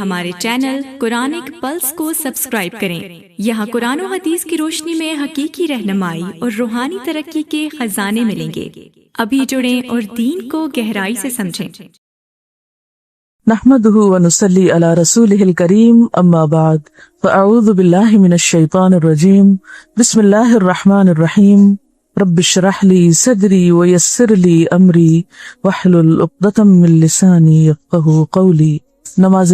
ہمارے channel Quranic plus کو subscribe کریں۔ یہاں قرآن و حدیث کی روشنی میں حقیقی رہنمائی اور روحانی ترقی کے خزانے ملیں گے۔ ابھی جڑیں اور دین کو گہرائی سے سمجھیں۔ نحمده ونصلي على رسوله الكريم اما بعد فاعوذ بالله من الشيطان الرجيم بسم الله الرحمن الرحيم رب اشرح لي صدري ويسر لي امري واحلل عقدة من لساني يفقهوا قولي۔ نماز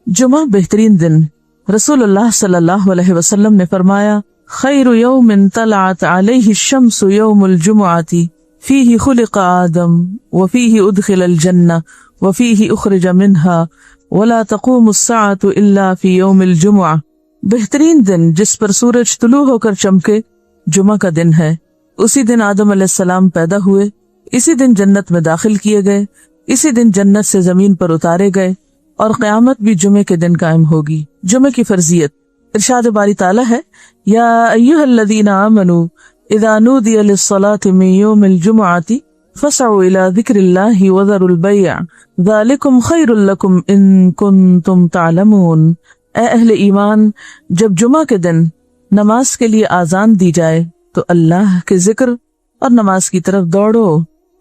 جمعہ بہترین دن۔ رسول اللہ صلی اللہ علیہ وسلم نے فرمایا، خیر یوم طلعت علیہ الشمس یوم الجمعۃ فیہ خلق آدم وفیہ ادخل الجنہ وفیہ اخرج منہا ولا تقوم الساعة الا فی یوم الجمعہ۔ بہترین دن جس پر سورج طلوع ہو کر چمکے جمعہ کا دن ہے۔ اسی دن آدم علیہ السلام پیدا ہوئے، اسی دن جنت میں داخل کیے گئے، اسی دن جنت سے زمین پر اتارے گئے، اور قیامت بھی جمعے کے دن قائم ہوگی۔ جمعے کی فرضیت، ارشاد باری تعالیٰ ہے، یا ایھا الذین آمنوا اذا نودی للصلاة من یوم الجمعۃ فاسعوا الی ذکر اللہ وذروا البیع ذلکم خیر لکم ان کنتم تعلمون۔ اے اہل ایمان، جب جمعہ کے دن نماز کے لیے آذان دی جائے تو اللہ کے ذکر اور نماز کی طرف دوڑو،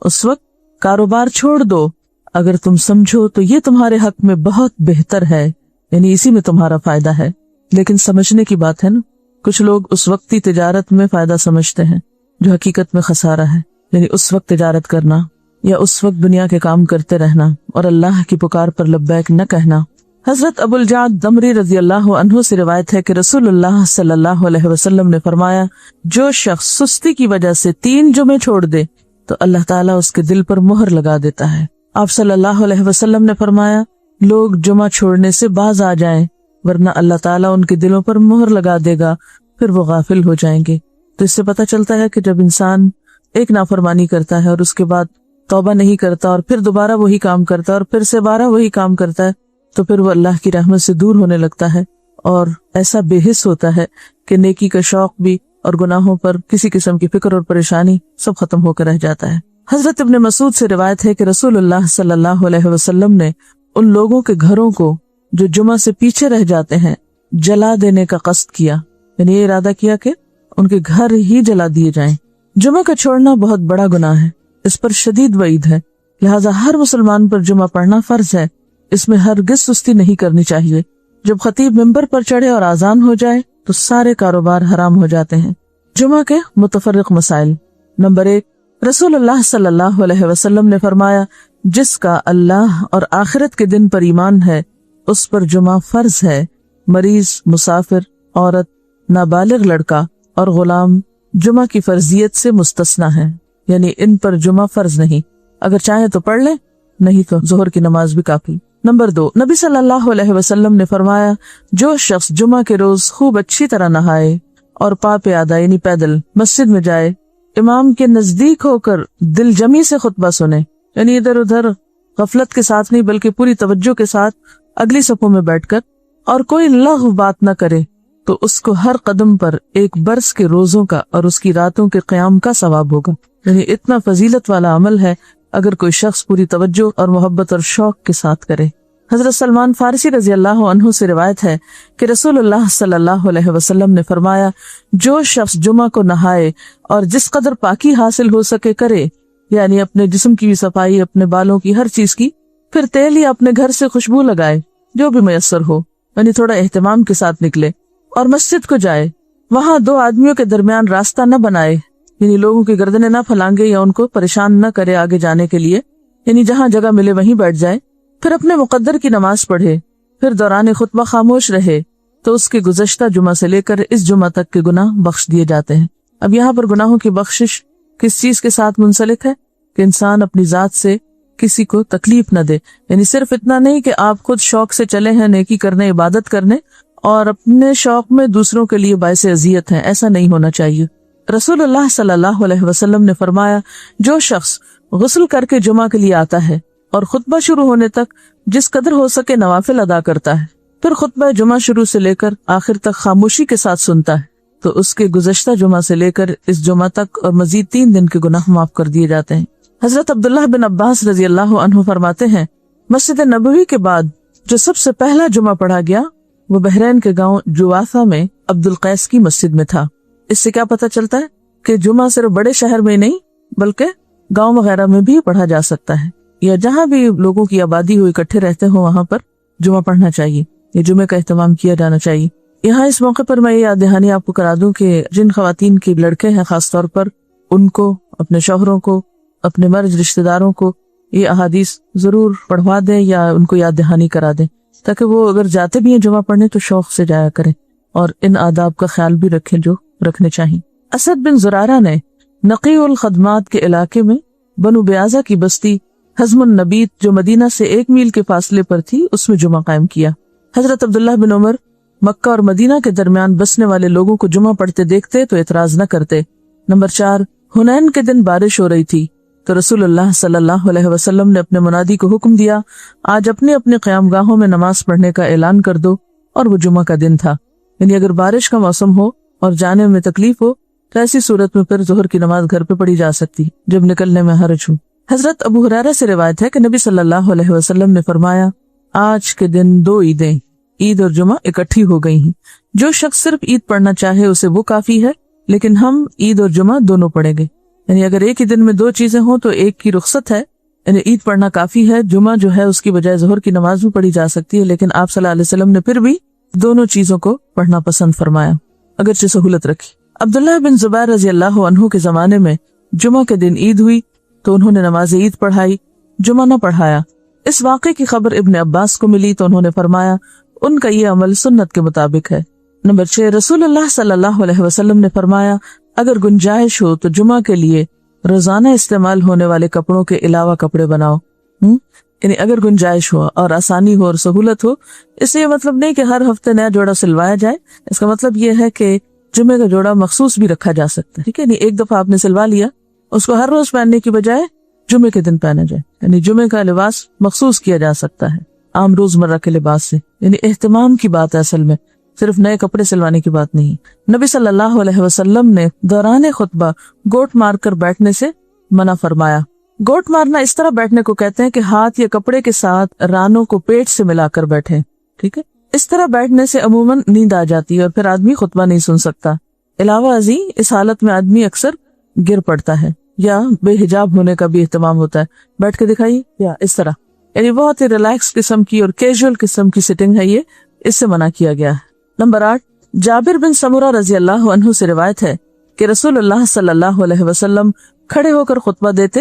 اس وقت کاروبار چھوڑ دو، اگر تم سمجھو تو یہ تمہارے حق میں بہت بہتر ہے، یعنی اسی میں تمہارا فائدہ ہے۔ لیکن سمجھنے کی بات ہے نا، کچھ لوگ اس وقتی تجارت میں فائدہ سمجھتے ہیں جو حقیقت میں خسارہ ہے، یعنی اس وقت تجارت کرنا یا اس وقت دنیا کے کام کرتے رہنا اور اللہ کی پکار پر لبیک نہ کہنا۔ حضرت ابو الجعد دمری رضی اللہ عنہ سے روایت ہے کہ رسول اللہ صلی اللہ علیہ وسلم نے فرمایا، جو شخص سستی کی وجہ سے 3 جمعے چھوڑ دے تو اللہ تعالیٰ اس کے دل پر مہر لگا دیتا ہے۔ آپ صلی اللہ علیہ وسلم نے فرمایا، لوگ جمعہ چھوڑنے سے باز آ جائیں ورنہ اللہ تعالیٰ ان کے دلوں پر مہر لگا دے گا، پھر وہ غافل ہو جائیں گے۔ تو اس سے پتہ چلتا ہے کہ جب انسان ایک نافرمانی کرتا ہے اور اس کے بعد توبہ نہیں کرتا اور پھر دوبارہ وہی کام کرتا ہے اور پھر سے 12 وہی کام کرتا ہے تو پھر وہ اللہ کی رحمت سے دور ہونے لگتا ہے اور ایسا بے حس ہوتا ہے کہ نیکی کا شوق بھی اور گناہوں پر کسی قسم کی فکر اور پریشانی سب ختم ہو کر رہ جاتا ہے۔ حضرت ابن مسعود سے روایت ہے کہ رسول اللہ صلی اللہ علیہ وسلم نے ان لوگوں کے گھروں کو جو جمعہ سے پیچھے رہ جاتے ہیں جلا دینے کا قصد کیا، یعنی یہ ارادہ کیا کہ ان کے گھر ہی جلا دیے جائیں۔ جمعہ کا چھوڑنا بہت بڑا گناہ ہے، اس پر شدید وعید ہے، لہٰذا ہر مسلمان پر جمعہ پڑھنا فرض ہے، اس میں ہرگز سستی نہیں کرنی چاہیے۔ جب خطیب ممبر پر چڑھے اور اذان ہو جائے تو سارے کاروبار حرام ہو جاتے ہیں۔ جمعہ کے متفرق مسائل۔ نمبر 1، رسول اللہ صلی اللہ علیہ وسلم نے فرمایا، جس کا اللہ اور آخرت کے دن پر ایمان ہے اس پر جمعہ فرض ہے۔ مریض، مسافر، عورت، نابالغ لڑکا اور غلام جمعہ کی فرضیت سے مستثنی ہیں، یعنی ان پر جمعہ فرض نہیں، اگر چاہیں تو پڑھ لیں، نہیں تو ظہر کی نماز بھی کافی۔ نمبر 2، نبی صلی اللہ علیہ وسلم نے فرمایا، جو شخص جمعہ کے روز خوب اچھی طرح نہائے اور پا پیادہ یعنی پیدل مسجد میں جائے، امام کے نزدیک ہو کر دل جمی سے خطبہ سنے، یعنی ادھر ادھر غفلت کے ساتھ نہیں بلکہ پوری توجہ کے ساتھ اگلی صفوں میں بیٹھ کر، اور کوئی لغو بات نہ کرے، تو اس کو ہر قدم پر 1 برس کے روزوں کا اور اس کی راتوں کے قیام کا ثواب ہوگا۔ یعنی اتنا فضیلت والا عمل ہے اگر کوئی شخص پوری توجہ اور محبت اور شوق کے ساتھ کرے۔ حضرت سلمان فارسی رضی اللہ عنہ سے روایت ہے کہ رسول اللہ صلی اللہ علیہ وسلم نے فرمایا، جو شخص جمعہ کو نہائے اور جس قدر پاکی حاصل ہو سکے کرے، یعنی اپنے جسم کی بھی صفائی، اپنے بالوں کی، ہر چیز کی، پھر تیل یا اپنے گھر سے خوشبو لگائے جو بھی میسر ہو، یعنی تھوڑا اہتمام کے ساتھ نکلے اور مسجد کو جائے، وہاں 2 آدمیوں کے درمیان راستہ نہ بنائے، یعنی لوگوں کی گردنیں نہ پھلانگے یا ان کو پریشان نہ کرے آگے جانے کے لیے، یعنی جہاں جگہ ملے وہیں بیٹھ جائے، پھر اپنے مقدر کی نماز پڑھے، پھر دوران خطبہ خاموش رہے، تو اس کے گزشتہ جمعہ سے لے کر اس جمعہ تک کے گناہ بخش دیے جاتے ہیں۔ اب یہاں پر گناہوں کی بخشش کس چیز کے ساتھ منسلک ہے کہ انسان اپنی ذات سے کسی کو تکلیف نہ دے، یعنی صرف اتنا نہیں کہ آپ خود شوق سے چلے ہیں نیکی کرنے، عبادت کرنے، اور اپنے شوق میں دوسروں کے لیے باعث اذیت ہیں، ایسا نہیں ہونا چاہیے۔ رسول اللہ صلی اللہ علیہ وسلم نے فرمایا، جو شخص غسل کر کے جمعہ کے لیے آتا ہے اور خطبہ شروع ہونے تک جس قدر ہو سکے نوافل ادا کرتا ہے، پھر خطبہ جمعہ شروع سے لے کر آخر تک خاموشی کے ساتھ سنتا ہے، تو اس کے گزشتہ جمعہ سے لے کر اس جمعہ تک اور مزید 3 دن کے گناہ معاف کر دیے جاتے ہیں۔ حضرت عبداللہ بن عباس رضی اللہ عنہ فرماتے ہیں، مسجد نبوی کے بعد جو سب سے پہلا جمعہ پڑھا گیا وہ بحرین کے گاؤں جوافہ میں عبد القیس کی مسجد میں تھا۔ اس سے کیا پتہ چلتا ہے کہ جمعہ صرف بڑے شہر میں نہیں بلکہ گاؤں وغیرہ میں بھی پڑھا جا سکتا ہے، یا جہاں بھی لوگوں کی آبادی ہو اکٹھے رہتے ہوں وہاں پر جمعہ پڑھنا چاہیے، یہ جمعے کا اہتمام کیا جانا چاہیے۔ یہاں اس موقع پر میں یہ یاد دہانی آپ کو کرا دوں کہ جن خواتین کے لڑکے ہیں خاص طور پر ان کو، اپنے شوہروں کو، اپنے مرد رشتہ داروں کو یہ احادیث ضرور پڑھوا دیں یا ان کو یاد دہانی کرا دیں، تاکہ وہ اگر جاتے بھی ہیں جمعہ پڑھنے تو شوق سے جایا کریں اور ان آداب کا خیال بھی رکھیں جو رکھنے چاہیے۔ اسد بن زرارہ نے نقی الخدمات کے علاقے میں بنو بیازہ کی بستی حزم النبیت جو مدینہ سے 1 میل کے فاصلے پر تھی اس میں جمعہ قائم کیا۔ حضرت عبداللہ بن عمر مکہ اور مدینہ کے درمیان بسنے والے لوگوں کو جمعہ پڑھتے دیکھتے تو اعتراض نہ کرتے۔ نمبر 4، حنین کے دن بارش ہو رہی تھی تو رسول اللہ صلی اللہ علیہ وسلم نے اپنے منادی کو حکم دیا، آج اپنے اپنے قیام گاہوں میں نماز پڑھنے کا اعلان کر دو، اور وہ جمعہ کا دن تھا۔ یعنی اگر بارش کا موسم ہو اور جانے میں تکلیف ہو تو ایسی صورت میں پھر ظہر کی نماز گھر پہ پڑھی جا سکتی جب نکلنے میں حرج ہو۔ حضرت ابو ہریرہ سے روایت ہے کہ نبی صلی اللہ علیہ وسلم نے فرمایا، آج کے دن 2 عیدیں عید اور جمعہ اکٹھی ہو گئی ہیں، جو شخص صرف عید پڑھنا چاہے اسے وہ کافی ہے، لیکن ہم عید اور جمعہ دونوں پڑھیں گے۔ یعنی اگر ایک ہی دن میں 2 چیزیں ہوں تو ایک کی رخصت ہے، یعنی عید پڑھنا کافی ہے، جمعہ جو ہے اس کی بجائے ظہر کی نماز بھی پڑھی جا سکتی ہے، لیکن آپ صلی اللہ علیہ وسلم نے پھر بھی دونوں چیزوں کو پڑھنا پسند فرمایا اگرچہ سہولت رکھی۔ عبداللہ بن زبیر رضی اللہ عنہ کے زمانے میں جمعہ کے دن عید ہوئی تو انہوں نے نماز عید پڑھائی، جمعہ نہ پڑھایا۔ اس واقعے کی خبر ابن عباس کو ملی تو انہوں نے فرمایا ان کا یہ عمل سنت کے مطابق ہے۔ نمبر 6، رسول اللہ صلی اللہ علیہ وسلم نے فرمایا اگر گنجائش ہو تو جمعہ کے لیے روزانہ استعمال ہونے والے کپڑوں کے علاوہ کپڑے بناؤ۔ یعنی اگر گنجائش ہو اور آسانی ہو اور سہولت ہو، اس سے یہ مطلب نہیں کہ ہر ہفتے نیا جوڑا سلوایا جائے، اس کا مطلب یہ ہے کہ جمعے کا جوڑا مخصوص بھی رکھا جا سکتا ہے، ٹھیک ہے، یعنی ایک دفعہ آپ نے سلوا لیا، اس کو ہر روز پہننے کی بجائے جمعے کے دن پہنا جائے، یعنی جمعے کا لباس مخصوص کیا جا سکتا ہے عام روزمرہ کے لباس سے۔ یعنی اہتمام کی بات ہے اصل میں، صرف نئے کپڑے سلوانے کی بات نہیں۔ نبی صلی اللہ علیہ وسلم نے دوران خطبہ گوٹ مار کر بیٹھنے سے منع فرمایا۔ گوٹ مارنا اس طرح بیٹھنے کو کہتے ہیں کہ ہاتھ یا کپڑے کے ساتھ رانوں کو پیٹ سے ملا کر بیٹھے، ٹھیک ہے۔ اس طرح بیٹھنے سے عموماً نیند آ جاتی ہے اور پھر آدمی خطبہ نہیں سن سکتا۔ علاوہ ازیں اس حالت میں آدمی اکثر گر پڑتا ہے یا بے حجاب ہونے کا بھی اہتمام ہوتا ہے۔ بیٹھ کے دکھائیے یا اس طرح، یعنی بہت ہی ریلیکس قسم کی اور کیجول قسم کی سٹنگ ہے، یہ اس سے منع کیا گیا ہے۔ نمبر 8، جابر بن سمرہ رضی اللہ عنہ سے روایت ہے کہ رسول اللہ صلی اللہ علیہ وسلم کھڑے ہو کر خطبہ دیتے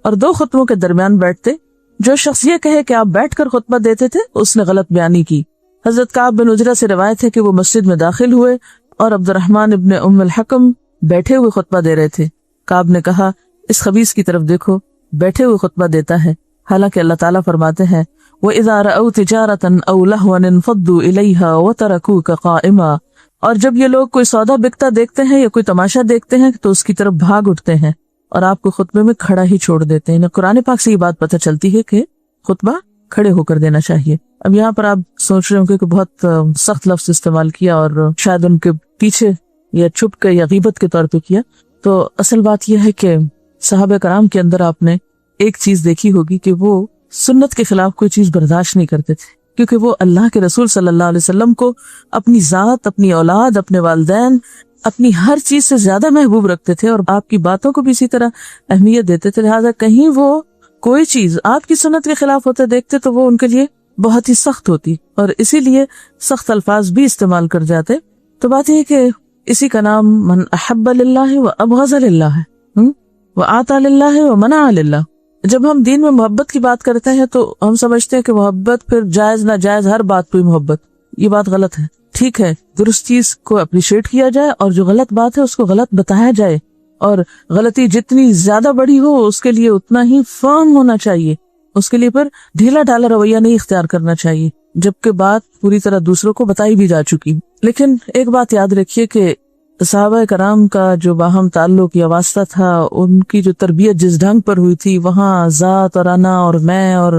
اور 2 خطبوں کے درمیان بیٹھتے۔ جو شخص یہ کہے کہ آپ بیٹھ کر خطبہ دیتے تھے اس نے غلط بیانی کی۔ حضرت کعب بن عجرہ سے روایت ہے کہ وہ مسجد میں داخل ہوئے اور عبد الرحمن ابن ام الحکم بیٹھے ہوئے خطبہ دے رہے تھے۔ کعب نے کہا اس خبیث کی طرف دیکھو، بیٹھے ہوئے خطبہ دیتا ہے، حالانکہ اللہ تعالیٰ فرماتے ہیں وَإِذَا رَأَوْا تِجَارَةً أَوْ لَهْوًا انفضوا إِلَيْهَا وَتَرَكُوكَ قَائِمًا، اور جب یہ لوگ کوئی سودا بکتا دیکھتے ہیں یا کوئی تماشا دیکھتے ہیں تو اس کی طرف بھاگ اٹھتے ہیں اور آپ کو خطبے میں کھڑا ہی چھوڑ دیتے ہیں۔ قرآن پاک سے یہ بات پتہ چلتی ہے کہ خطبہ کھڑے ہو کر دینا چاہیے۔ اب یہاں پر آپ سوچ رہے ہوں کہ بہت سخت لفظ استعمال کیا اور شاید ان کے پیچھے یا چھپ کے یا غیبت کے طور پہ کیا، تو اصل بات یہ ہے کہ صحابہ کرام کے اندر آپ نے ایک چیز دیکھی ہوگی کہ وہ سنت کے خلاف کوئی چیز برداشت نہیں کرتے تھے، کیونکہ وہ اللہ کے رسول صلی اللہ علیہ وسلم کو اپنی ذات، اپنی اولاد، اپنے والدین، اپنی ہر چیز سے زیادہ محبوب رکھتے تھے اور آپ کی باتوں کو بھی اسی طرح اہمیت دیتے تھے۔ لہٰذا کہیں وہ کوئی چیز آپ کی سنت کے خلاف ہوتے دیکھتے تو وہ ان کے لیے بہت ہی سخت ہوتی اور اسی لیے سخت الفاظ بھی استعمال کر جاتے۔ تو بات یہ کہ اسی کا نام من احب للہ و ابغض للہ ہے، وآطا للہ و منع للہ۔ جب ہم دین میں محبت کی بات کرتے ہیں تو ہم سمجھتے ہیں کہ محبت پھر جائز ناجائز ہر بات پہ محبت، یہ بات غلط ہے۔ ٹھیک ہے، درست چیز کو اپریشیٹ کیا جائے اور جو غلط بات ہے اس کو غلط بتایا جائے، اور غلطی جتنی زیادہ بڑی ہو اس کے لیے اتنا ہی فرم ہونا چاہیے، اس کے لیے پر ڈھیلا ڈھالا رویہ نہیں اختیار کرنا چاہیے، جبکہ بات پوری طرح دوسروں کو بتائی بھی جا چکی۔ لیکن ایک بات یاد رکھیے کہ صحابہ کرام کا جو باہم تعلق یا واسطہ تھا، ان کی جو تربیت جس ڈھنگ پر ہوئی تھی، وہاں ذات اور انا اور میں اور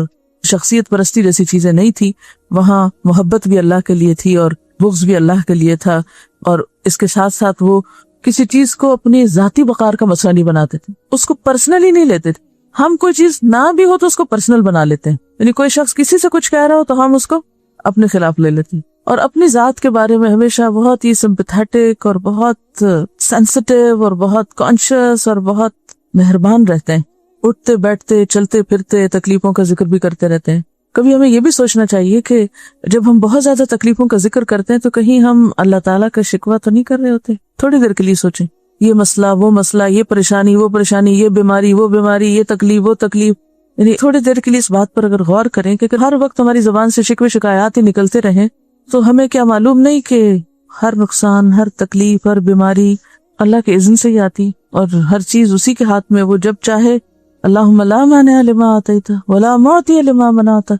شخصیت پرستی جیسی چیزیں نہیں تھی، وہاں محبت بھی اللہ کے لیے تھی اور بغض بھی اللہ کے لیے تھا، اور اس کے ساتھ ساتھ وہ کسی چیز کو اپنی ذاتی وقار کا مسئلہ نہیں بناتے تھے، اس کو پرسنلی نہیں لیتے تھے۔ ہم کوئی چیز نہ بھی ہو تو اس کو پرسنل بنا لیتے ہیں، یعنی کوئی شخص کسی سے کچھ کہہ رہا ہو تو ہم اس کو اپنے خلاف لے لیتی اور اپنی ذات کے بارے میں ہمیشہ بہت ہی سمپیتھیٹک اور بہت سینسٹیو اور بہت کانشیس اور بہت مہربان رہتے ہیں. اٹھتے بیٹھتے چلتے پھرتے تکلیفوں کا ذکر بھی کرتے رہتے ہیں. کبھی ہمیں یہ بھی سوچنا چاہیے کہ جب ہم بہت زیادہ تکلیفوں کا ذکر کرتے ہیں تو کہیں ہم اللہ تعالیٰ کا شکوہ تو نہیں کر رہے ہوتے. تھوڑی دیر کے لیے سوچیں, یہ مسئلہ وہ مسئلہ, یہ پریشانی وہ پریشانی, یہ بیماری وہ بیماری, یہ تکلیف وہ تکلیف, یعنی تھوڑی دیر کے لیے اس بات پر اگر غور کریں کہ ہر وقت ہماری زبان سے شکوے شکایات ہی نکلتے رہیں تو ہمیں کیا معلوم نہیں کہ ہر نقصان, ہر تکلیف, ہر بیماری اللہ کے اذن سے ہی آتی اور ہر چیز اسی کے ہاتھ میں. وہ جب چاہے اللہم لا مانع لما اعطیت ولا معطی لما منعت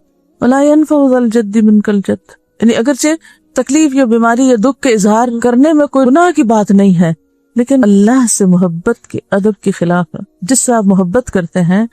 ولا ينفع ذا الجد منک الجد. یعنی اگرچہ تکلیف یا بیماری یا دکھ کے اظہار کرنے میں کوئی گناہ کی بات نہیں ہے, لیکن اللہ سے محبت کے ادب کے خلاف ہے. جس سے آپ محبت کرتے ہیں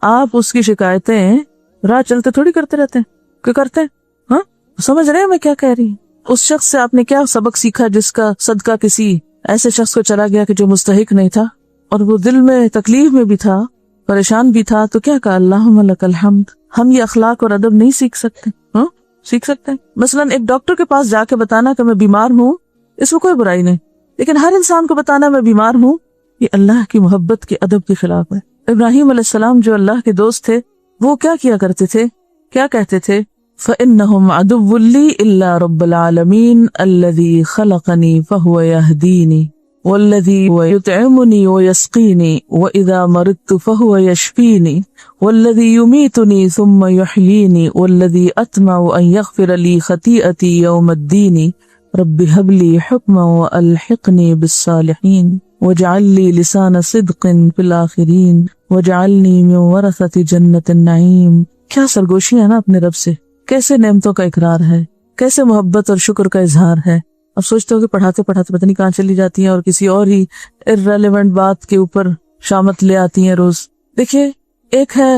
آپ اس کی شکایتیں راہ چلتے تھوڑی کرتے رہتے ہیں. کیا کرتے ہیں؟ ہاں, سمجھ رہے ہیں میں کیا کہہ رہی ہوں؟ اس شخص سے آپ نے کیا سبق سیکھا جس کا صدقہ کسی ایسے شخص کو چلا گیا کہ جو مستحق نہیں تھا اور وہ دل میں تکلیف میں بھی تھا, پریشان بھی تھا, تو کیا کہا اللہم لک الحمد. ہم یہ اخلاق اور ادب نہیں سیکھ سکتے؟ ہاں سیکھ سکتے ہیں. مثلاً ایک ڈاکٹر کے پاس جا کے بتانا کہ میں بیمار ہوں, اس میں کوئی برائی نہیں, لیکن ہر انسان کو بتانا میں بیمار ہوں, یہ اللہ کی محبت کے ادب کے خلاف ہے. ابراہیم علیہ السلام جو اللہ کے دوست تھے وہ کیا کیا کرتے تھے, کیا کہتے تھے؟ فَإِنَّهُمْ عَدُوٌّ لِّي إِلَّا رَبَّ الْعَالَمِينَ الَّذِي خَلَقَنِي فَهُوَ يَهْدِينِ وَالَّذِي هُوَ يُطْعِمُنِي وَيَسْقِينِي وَإِذَا مَرِضْتُ فَهُوَ يَشْفِينِي وَالَّذِي يُمِيتُنِي ثُمَّ يُحْيِينِي وَالَّذِي أَطْمَعُ أَن يَغْفِرَ لِي خَطِيئَتِي يَوْمَ الدِّينِ رَبِّ هَبْ لِي حُكْمًا وَأَلْحِقْنِي بِالصَّالِحِينَ وَاجْعَل لِّي لِسَانَ صِدْقٍ فِي الْآخِرِينَ وَاجْعَلْنِي مِن وَرَثَةِ جَنَّةِ النَّعِيمِ. کیا سرگوشی ہے نا اپنے رب سے, کیسے نعمتوں کا اقرار ہے, کیسے محبت اور شکر کا اظہار ہے. اب سوچتے ہو کہ پڑھاتے پڑھاتے پتہ نہیں کہاں چلی جاتی ہیں اور کسی اور ہی irrelevant بات کے اوپر شامت لے آتی ہیں روز. دیکھیے, ایک ہے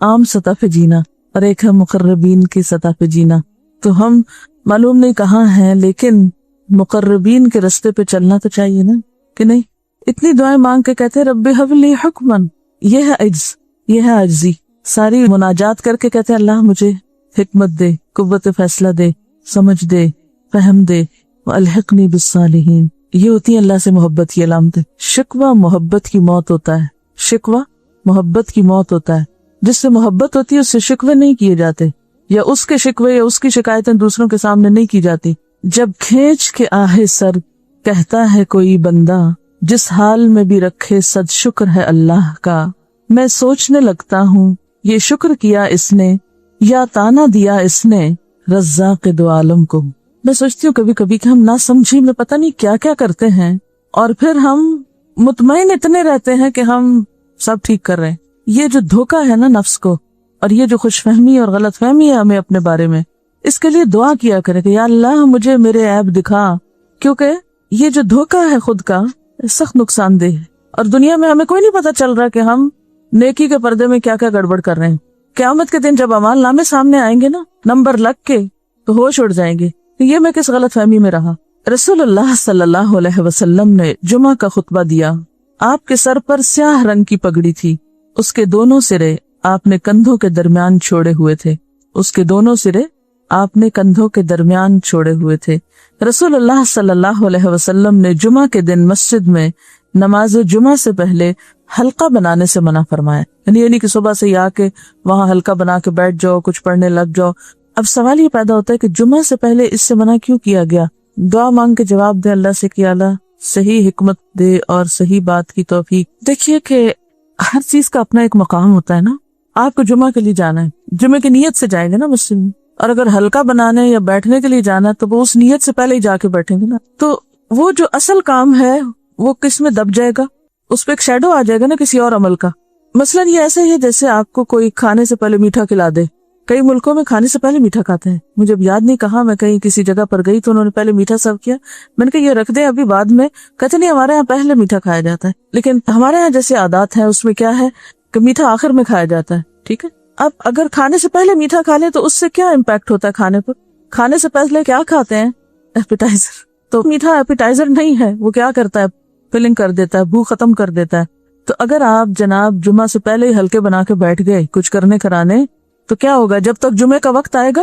عام سطح پہ جینا اور ایک ہے مقربین کی سطح پہ جینا. تو ہم معلوم نہیں کہاں ہیں, لیکن مقربین کے رستے پہ چلنا تو چاہیے نا, کہ نہیں؟ اتنی دعائیں مانگ کے کہتے ہیں رب ہب لی حکمن. یہ ہے عجز, یہ ہے عجزی. ساری مناجات کر کے کہتے ہیں اللہ مجھے حکمت دے, قوت فیصلہ دے, سمجھ دے, فہم دے, وَأَلْحِقْنِي بِالصَّالِحِينَ. یہ ہوتی ہے اللہ سے محبت کی علامتیں. شکوہ محبت کی موت ہوتا ہے, شکوہ محبت کی موت ہوتا ہے. جس سے محبت ہوتی ہے اس سے شکوے نہیں کیے جاتے, یا اس کے شکوے یا اس کی شکایتیں دوسروں کے سامنے نہیں کی جاتی. جب کھینچ کے آہے سر کہتا ہے کوئی بندہ, جس حال میں بھی رکھے صد شکر ہے اللہ کا, میں سوچنے لگتا ہوں یہ شکر کیا اس نے یا تانا دیا اس نے رزاق دو عالم کو. میں سوچتی ہوں کبھی کبھی کہ ہم نہ سمجھی میں پتہ نہیں کیا کیا کرتے ہیں اور پھر ہم مطمئن اتنے رہتے ہیں کہ ہم سب ٹھیک کر رہے ہیں. یہ جو دھوکہ ہے نا نفس کو, اور یہ جو خوش فہمی اور غلط فہمی ہے ہمیں اپنے بارے میں, اس کے لیے دعا کیا کرے کہ یا اللہ مجھے میرے عیب دکھا, کیونکہ یہ جو دھوکہ ہے خود کا سخت نقصان دہ ہے. اور دنیا میں ہمیں کوئی نہیں پتا چل رہا کہ ہم نیکی کے پردے میں کیا کیا گڑبڑ کر رہے ہیں. قیامت کے دن جب اعمال نامے سامنے آئیں گے نا نمبر لگ کے, تو ہوش اڑ جائیں گے کہ یہ میں کس غلط فہمی میں رہا. رسول اللہ صلی اللہ علیہ وسلم نے جمعہ کا خطبہ دیا. آپ کے سر پر سیاہ رنگ کی پگڑی تھی, اس کے دونوں سرے آپ نے کندھوں کے درمیان چھوڑے ہوئے تھے, اس کے دونوں سرے آپ نے کندھوں کے درمیان چھوڑے ہوئے تھے. رسول اللہ صلی اللہ علیہ وسلم نے جمعہ کے دن مسجد میں نماز جمعہ سے پہلے حلقہ بنانے سے منع فرمایا. یعنی کہ صبح سے آ کے وہاں حلقہ بنا کے بیٹھ جاؤ, کچھ پڑھنے لگ جاؤ. اب سوال یہ پیدا ہوتا ہے کہ جمعہ سے پہلے اس سے منع کیوں کیا گیا؟ دعا مانگ کے جواب دے اللہ سے کہ اللہ صحیح حکمت دے اور صحیح بات کی توفیق. دیکھیے کہ ہر چیز کا اپنا ایک مقام ہوتا ہے نا. آپ کو جمعہ کے لیے جانا ہے, جمعے کی نیت سے جائیں گے نا مسجد میں, اور اگر حلقہ بنانے یا بیٹھنے کے لیے جانا ہے تو وہ اس نیت سے پہلے ہی جا کے بیٹھیں گے نا. تو وہ جو اصل کام ہے وہ کس میں دب جائے گا, اس پہ ایک شیڈو آ جائے گا نا کسی اور عمل کا. مثلاً یہ ایسے ہی ہے جیسے آپ کو کوئی کھانے سے پہلے میٹھا کھلا دے. کئی ملکوں میں کھانے سے پہلے میٹھا کھاتے ہیں. مجھے یاد نہیں کہاں, میں کہیں کسی جگہ پر گئی تو انہوں نے پہلے میٹھا سرو کیا. میں نے کہا یہ رکھ دیں ابھی بعد میں. کہتے نہیں ہمارے یہاں پہلے میٹھا کھایا جاتا ہے, لیکن ہمارے یہاں جیسے عادات ہیں اس میں کیا ہے کہ میٹھا آخر میں کھایا جاتا ہے. ٹھیک ہے, اب اگر کھانے سے پہلے میٹھا کھا لیں تو اس سے کیا امپیکٹ ہوتا ہے کھانے پر؟ کھانے سے پہلے کیا کھاتے ہیں؟ ایپیٹائزر. تو میٹھا ایپیٹائزر نہیں ہے, وہ کیا کرتا ہے فلنگ کر دیتا ہے, بھوک ختم کر دیتا ہے. تو اگر آپ جناب جمعہ سے پہلے ہی ہلکے بنا کے بیٹھ گئے کچھ کرنے کرانے, تو کیا ہوگا؟ جب تک جمعے کا وقت آئے گا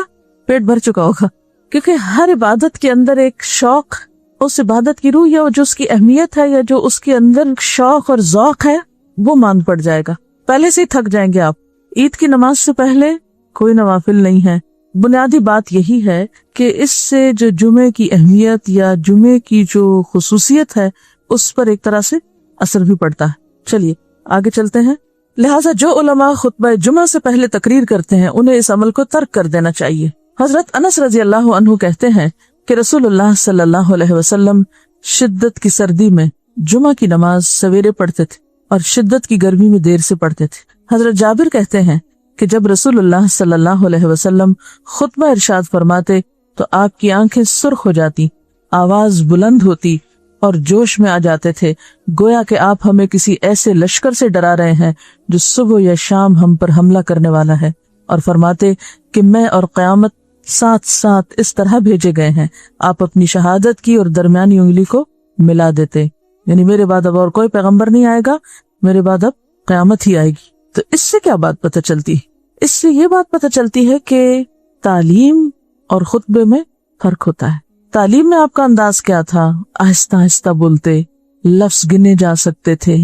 پیٹ بھر چکا ہوگا. کیونکہ ہر عبادت کے اندر ایک شوق، اس عبادت کی روح یا جو اس کی اہمیت ہے یا جو اس کے اندر شوق اور ذوق ہے وہ مان پڑ جائے گا. پہلے سے ہی تھک جائیں گے آپ. عید کی نماز سے پہلے کوئی نوافل نہیں ہے. بنیادی بات یہی ہے کہ اس سے جو جمعے کی اہمیت یا جمعے کی جو خصوصیت ہے اس پر ایک طرح سے اثر بھی پڑتا ہے. چلیے آگے چلتے ہیں. لہٰذا جو علماء خطبہ جمعہ سے پہلے تقریر کرتے ہیں انہیں اس عمل کو ترک کر دینا چاہیے. حضرت انس رضی اللہ عنہ کہتے ہیں کہ رسول اللہ صلی اللہ علیہ وسلم شدت کی سردی میں جمعہ کی نماز سویرے پڑھتے تھے اور شدت کی گرمی میں دیر سے پڑھتے تھے. حضرت جابر کہتے ہیں کہ جب رسول اللہ صلی اللہ علیہ وسلم خطبہ ارشاد فرماتے تو آپ کی آنکھیں سرخ ہو جاتی، آواز بلند ہوتی اور جوش میں آ جاتے تھے، گویا کہ آپ ہمیں کسی ایسے لشکر سے ڈرا رہے ہیں جو صبح یا شام ہم پر حملہ کرنے والا ہے، اور فرماتے کہ میں اور قیامت ساتھ ساتھ اس طرح بھیجے گئے ہیں. آپ اپنی شہادت کی اور درمیانی انگلی کو ملا دیتے، یعنی میرے بعد اب اور کوئی پیغمبر نہیں آئے گا، میرے بعد اب قیامت ہی آئے گی. تو اس سے کیا بات پتہ چلتی ہے؟ اس سے یہ بات پتہ چلتی ہے کہ تعلیم اور خطبے میں فرق ہوتا ہے. تعلیم میں آپ کا انداز کیا تھا؟ آہستہ آہستہ بولتے، لفظ گنے جا سکتے تھے،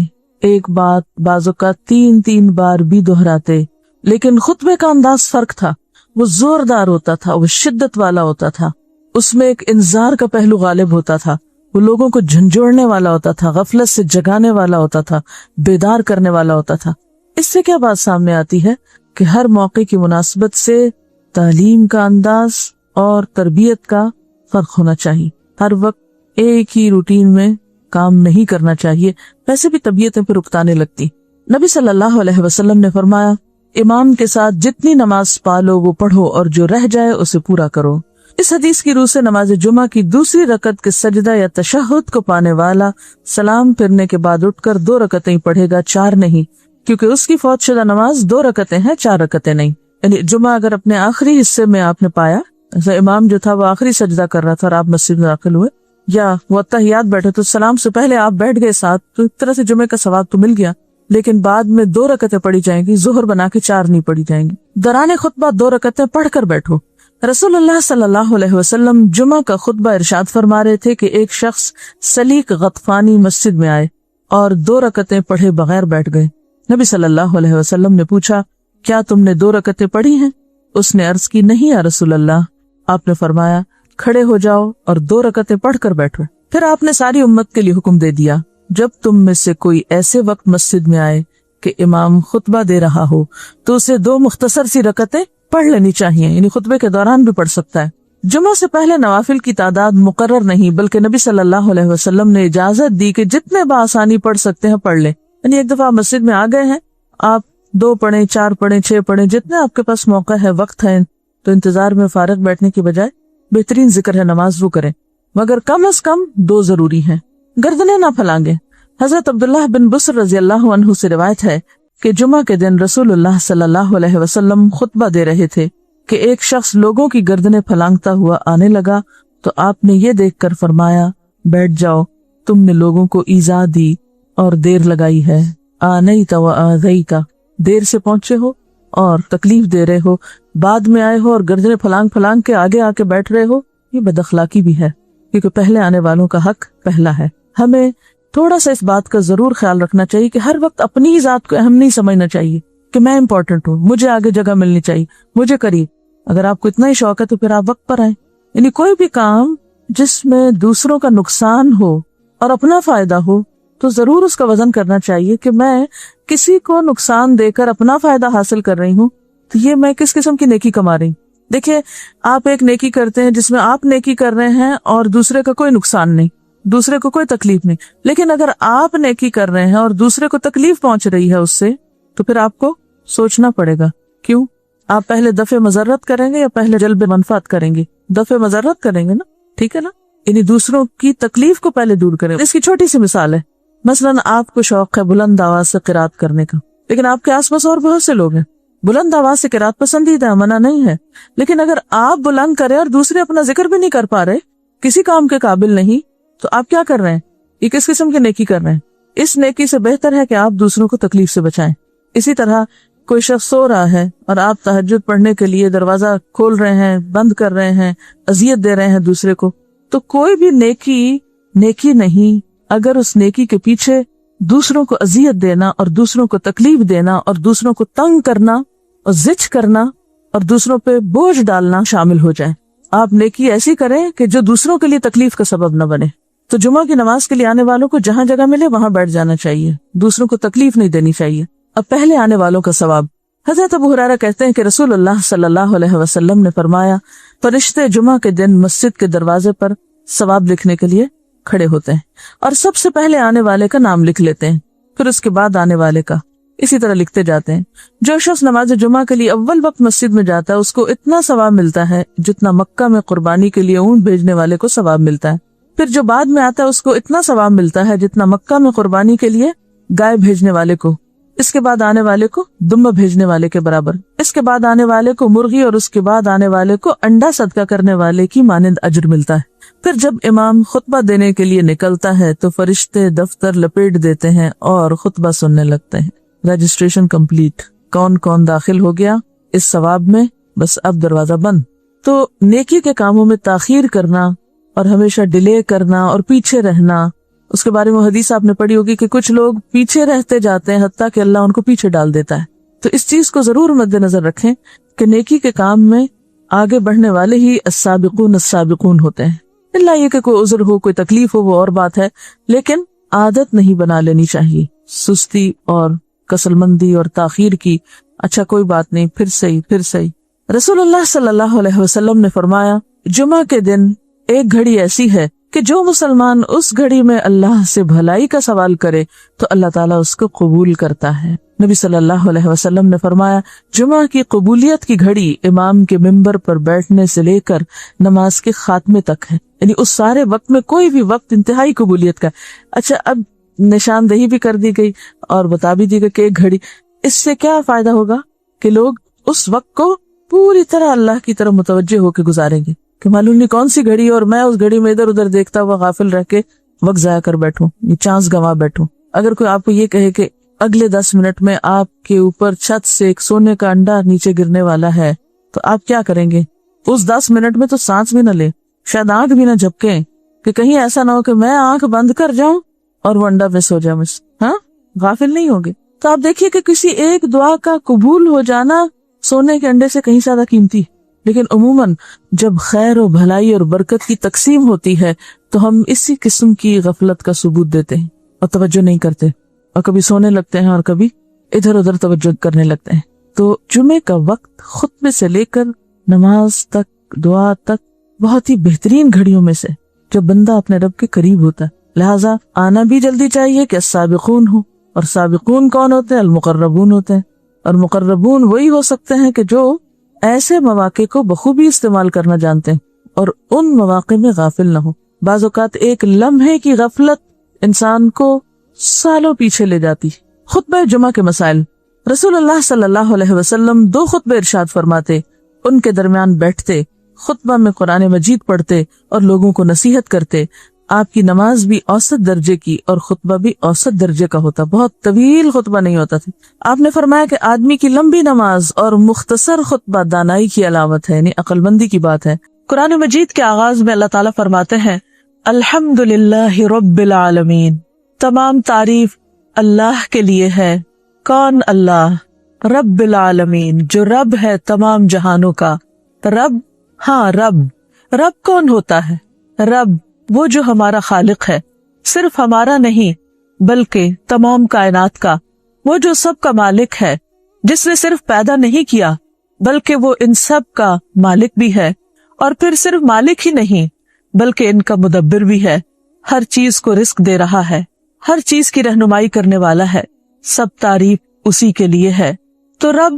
ایک بات بعض اوقات 3 بار بھی دہراتے. لیکن خطبے کا انداز فرق تھا، وہ زوردار ہوتا تھا، وہ شدت والا ہوتا تھا، اس میں ایک انذار کا پہلو غالب ہوتا تھا، وہ لوگوں کو جھنجھوڑنے والا ہوتا تھا، غفلت سے جگانے والا ہوتا تھا، بیدار کرنے والا ہوتا تھا. اس سے کیا بات سامنے آتی ہے کہ ہر موقع کی مناسبت سے تعلیم کا انداز اور تربیت کا فرق ہونا چاہیے. ہر وقت ایک ہی روٹین میں کام نہیں کرنا چاہیے، ویسے بھی طبیعتیں پھر اکتانے لگتی. نبی صلی اللہ علیہ وسلم نے فرمایا امام کے ساتھ جتنی نماز پالو وہ پڑھو اور جو رہ جائے اسے پورا کرو. اس حدیث کی روح سے نماز جمعہ کی دوسری رکعت کے سجدہ یا تشہد کو پانے والا سلام پھرنے کے بعد اٹھ کر 2 رکعتیں پڑھے گا، 4 نہیں، کیونکہ اس کی فوت شدہ نماز 2 رکعتیں ہیں، 4 رکعتیں نہیں. یعنی جمعہ اگر اپنے آخری حصے میں آپ نے پایا، امام جو تھا وہ آخری سجدہ کر رہا تھا اور آپ مسجد میں داخل ہوئے، یا وہ اتحیات بیٹھے تو سلام سے پہلے آپ بیٹھ گئے ساتھ، تو ایک طرح سے جمعے کا ثواب تو مل گیا، لیکن بعد میں 2 رکعتیں پڑھی جائیں گی، ظہر بنا کے 4 نہیں پڑھی جائیں گی. دوران خطبہ 2 رکعتیں پڑھ کر بیٹھو. رسول اللہ صلی اللہ علیہ وسلم جمعہ کا خطبہ ارشاد فرما رہے تھے کہ ایک شخص سلیق غطفانی مسجد میں آئے اور 2 رکعتیں پڑھے بغیر بیٹھ گئے. نبی صلی اللہ علیہ وسلم نے پوچھا کیا تم نے 2 رکعتیں پڑھی ہیں؟ اس نے عرض کی نہیں یا رسول اللہ. آپ نے فرمایا کھڑے ہو جاؤ اور 2 رکعتیں پڑھ کر بیٹھو. پھر آپ نے ساری امت کے لیے حکم دے دیا جب تم میں سے کوئی ایسے وقت مسجد میں آئے کہ امام خطبہ دے رہا ہو تو اسے 2 مختصر سی رکعتیں پڑھ لینی چاہیے، یعنی خطبے کے دوران بھی پڑھ سکتا ہے. جمعہ سے پہلے نوافل کی تعداد مقرر نہیں، بلکہ نبی صلی اللہ علیہ وسلم نے اجازت دی کہ جتنے بآسانی پڑھ سکتے ہیں پڑھ لیں. یعنی ایک دفعہ مسجد میں آ گئے ہیں، آپ 2 پڑھیں، 4 پڑھیں، 6 پڑھیں، جتنے آپ کے پاس موقع ہے، وقت ہے، تو انتظار میں فارغ بیٹھنے کی بجائے بہترین ذکر ہے نماز وہ کریں، مگر کم از کم 2 ضروری ہیں. گردنیں نہ پھلانگیں. حضرت عبداللہ بن بصر رضی اللہ عنہ سے روایت ہے کہ جمعہ کے دن رسول اللہ صلی اللہ علیہ وسلم خطبہ دے رہے تھے کہ ایک شخص لوگوں کی گردنیں پھلانگتا ہوا آنے لگا تو آپ نے یہ دیکھ کر فرمایا بیٹھ جاؤ، تم نے لوگوں کو ایذا دی اور دیر لگائی ہے. آنیت و آذیت، دیر سے پہنچے ہو اور تکلیف دے رہے ہو، بعد میں آئے ہو اور گردنیں پھلانگ کے آگے آ کے بیٹھ رہے ہو. یہ بد اخلاقی بھی ہے، کیونکہ پہلے آنے والوں کا حق پہلا ہے. ہمیں تھوڑا سا اس بات کا ضرور خیال رکھنا چاہیے کہ ہر وقت اپنی ہی ذات کو اہم نہیں سمجھنا چاہیے کہ میں امپورٹنٹ ہوں، مجھے آگے جگہ ملنی چاہیے، مجھے قریب. اگر آپ کو اتنا ہی شوق ہے تو پھر آپ وقت پر آئیں. یعنی کوئی بھی کام جس میں دوسروں کا نقصان ہو اور اپنا فائدہ ہو تو ضرور اس کا وزن کرنا چاہیے کہ میں کسی کو نقصان دے کر اپنا فائدہ حاصل کر رہی ہوں تو یہ میں کس قسم کی نیکی کما رہی ہوں. دیکھیے آپ ایک نیکی کرتے ہیں جس میں آپ نیکی کر رہے ہیں اور دوسرے کا کوئی نقصان نہیں، دوسرے کو کوئی تکلیف نہیں. لیکن اگر آپ نیکی کر رہے ہیں اور دوسرے کو تکلیف پہنچ رہی ہے اس سے، تو پھر آپ کو سوچنا پڑے گا کیوں. آپ پہلے دفع مضرت کریں گے یا پہلے جلب منفعت کریں گے؟ دفع مضرت کریں گے نا، ٹھیک ہے نا. یعنی دوسروں کی تکلیف کو پہلے دور کریں. اس کی چھوٹی سی مثال ہے، مثلاً آپ کو شوق ہے بلند آواز سے قرات کرنے کا، لیکن آپ کے آس پاس اور بہت سے لوگ ہیں. بلند آواز سے قرات پسندیدہ، منع نہیں ہے، لیکن اگر آپ بلند کریں اور دوسرے اپنا ذکر بھی نہیں کر پا رہے، کسی کام کے قابل نہیں، تو آپ کیا کر رہے ہیں؟ یہ کس قسم کی نیکی کر رہے ہیں؟ اس نیکی سے بہتر ہے کہ آپ دوسروں کو تکلیف سے بچائیں. اسی طرح کوئی شخص سو رہا ہے اور آپ تہجد پڑھنے کے لیے دروازہ کھول رہے ہیں، بند کر رہے ہیں، اذیت دے رہے ہیں دوسرے کو، تو کوئی بھی نیکی نہیں اگر اس نیکی کے پیچھے دوسروں کو اذیت دینا اور دوسروں کو تکلیف دینا اور دوسروں کو تنگ کرنا اور زچ کرنا اور دوسروں پہ بوجھ ڈالنا شامل ہو جائے۔ آپ نیکی ایسی کریں کہ جو دوسروں کے لیے تکلیف کا سبب نہ بنے۔ تو جمعہ کی نماز کے لیے آنے والوں کو جہاں جگہ ملے وہاں بیٹھ جانا چاہیے، دوسروں کو تکلیف نہیں دینی چاہیے۔ اب پہلے آنے والوں کا ثواب، حضرت ابو ہریرہ کہتے ہیں کہ رسول اللہ صلی اللہ علیہ وسلم نے فرمایا، فرشتے جمعہ کے دن مسجد کے دروازے پر ثواب لکھنے کے لیے کھڑے ہوتے ہیں اور سب سے پہلے آنے والے کا نام لکھ لیتے ہیں، پھر اس کے بعد آنے والے کا، اسی طرح لکھتے جاتے ہیں۔ جو شخص نماز جمعہ کے لیے اول وقت مسجد میں جاتا ہے اس کو اتنا ثواب ملتا ہے جتنا مکہ میں قربانی کے لیے اونٹ بھیجنے والے کو ثواب ملتا ہے۔ پھر جو بعد میں آتا ہے اس کو اتنا ثواب ملتا ہے جتنا مکہ میں قربانی کے لیے گائے بھیجنے والے کو، اس کے بعد آنے والے کو دمبا بھیجنے والے کے برابر، اس کے بعد آنے والے کو مرغی اور اس کے بعد آنے والے کو انڈا صدقہ کرنے والے کی مانند اجر ملتا ہے۔ پھر جب امام خطبہ دینے کے لیے نکلتا ہے تو فرشتے دفتر لپیٹ دیتے ہیں اور خطبہ سننے لگتے ہیں۔ رجسٹریشن کمپلیٹ، کون کون داخل ہو گیا اس ثواب میں، بس اب دروازہ بند۔ تو نیکی کے کاموں میں تاخیر کرنا اور ہمیشہ ڈیلے کرنا اور پیچھے رہنا، اس کے بارے میں حدیث آپ نے پڑھی ہوگی کہ کچھ لوگ پیچھے رہتے جاتے ہیں حتیٰ کہ اللہ ان کو پیچھے ڈال دیتا ہے۔ تو اس چیز کو ضرور مد نظر رکھیں کہ نیکی کے کام میں آگے بڑھنے والے ہی السابقون السابقون ہوتے ہیں، اللہ یہ کہ کوئی عذر ہو، کوئی تکلیف ہو، وہ اور بات ہے، لیکن عادت نہیں بنا لینی چاہیے سستی اور کسل مندی اور تاخیر کی۔ اچھا کوئی بات نہیں، پھر صحیح۔ رسول اللہ صلی اللہ علیہ وسلم نے فرمایا، جمعہ کے دن ایک گھڑی ایسی ہے کہ جو مسلمان اس گھڑی میں اللہ سے بھلائی کا سوال کرے تو اللہ تعالیٰ اس کو قبول کرتا ہے۔ نبی صلی اللہ علیہ وسلم نے فرمایا، جمعہ کی قبولیت کی گھڑی امام کے منبر پر بیٹھنے سے لے کر نماز کے خاتمے تک ہے، یعنی اس سارے وقت میں کوئی بھی وقت انتہائی قبولیت کا۔ اچھا اب نشاندہی بھی کر دی گئی اور بتا بھی دی گئی کہ ایک گھڑی، اس سے کیا فائدہ ہوگا کہ لوگ اس وقت کو پوری طرح اللہ کی طرف متوجہ ہو کے گزاریں گے کہ معلوم نہیں کون سی گھڑی اور میں اس گھڑی میں ادھر ادھر دیکھتا ہوا غافل رہ کے وقت ضائع کر بیٹھوں، یہ چانس گنوا بیٹھوں۔ اگر کوئی آپ کو یہ کہے کہ اگلے 10 منٹ میں آپ کے اوپر چھت سے ایک سونے کا انڈا نیچے گرنے والا ہے تو آپ کیا کریں گے؟ اس 10 منٹ میں تو سانس بھی نہ لے، شاید آنکھ بھی نہ جھپکیں کہ کہیں ایسا نہ ہو کہ میں آنکھ بند کر جاؤں اور وہ انڈا مس ہو جائے، ہاں غافل نہیں ہوگے۔ تو آپ دیکھیے کہ کسی ایک دعا کا قبول ہو جانا سونے کے انڈے سے کہیں زیادہ قیمتی، لیکن عموماً جب خیر و بھلائی اور برکت کی تقسیم ہوتی ہے تو ہم اسی قسم کی غفلت کا ثبوت دیتے ہیں اور توجہ نہیں کرتے، اور کبھی سونے لگتے ہیں اور کبھی ادھر ادھر توجہ کرنے لگتے ہیں۔ تو جمعے کا وقت خطبے سے لے کر نماز تک، دعا تک، بہت ہی بہترین گھڑیوں میں سے جب بندہ اپنے رب کے قریب ہوتا ہے، لہٰذا آنا بھی جلدی چاہیے کہ السابقون ہو۔ اور سابقون کون ہوتے ہیں؟ المقربون ہوتے ہیں، اور مقربون وہی ہو سکتے ہیں کہ جو ایسے مواقع کو بخوبی استعمال کرنا جانتے ہیں اور ان مواقع میں غافل نہ ہو۔ بعض اوقات ایک لمحے کی غفلت انسان کو سالوں پیچھے لے جاتی۔ خطبہ جمعہ کے مسائل، رسول اللہ صلی اللہ علیہ وسلم 2 خطبے ارشاد فرماتے، ان کے درمیان بیٹھتے، خطبہ میں قرآن مجید پڑھتے اور لوگوں کو نصیحت کرتے۔ آپ کی نماز بھی اوسط درجے کی اور خطبہ بھی اوسط درجے کا ہوتا، بہت طویل خطبہ نہیں ہوتا تھا۔ آپ نے فرمایا کہ آدمی کی لمبی نماز اور مختصر خطبہ دانائی کی علامت ہے، یعنی عقل مندی کی بات ہے۔ قرآن مجید کے آغاز میں اللہ تعالیٰ فرماتے ہیں، الحمدللہ رب العالمین، تمام تعریف اللہ کے لیے ہے۔ کون؟ اللہ، رب العالمین، جو رب ہے تمام جہانوں کا۔ رب، ہاں رب کون ہوتا ہے؟ رب وہ جو ہمارا خالق ہے، صرف ہمارا نہیں بلکہ تمام کائنات کا، وہ جو سب کا مالک ہے، جس نے صرف پیدا نہیں کیا بلکہ وہ ان سب کا مالک بھی ہے، اور پھر صرف مالک ہی نہیں بلکہ ان کا مدبر بھی ہے، ہر چیز کو رزق دے رہا ہے، ہر چیز کی رہنمائی کرنے والا ہے، سب تعریف اسی کے لیے ہے۔ تو رب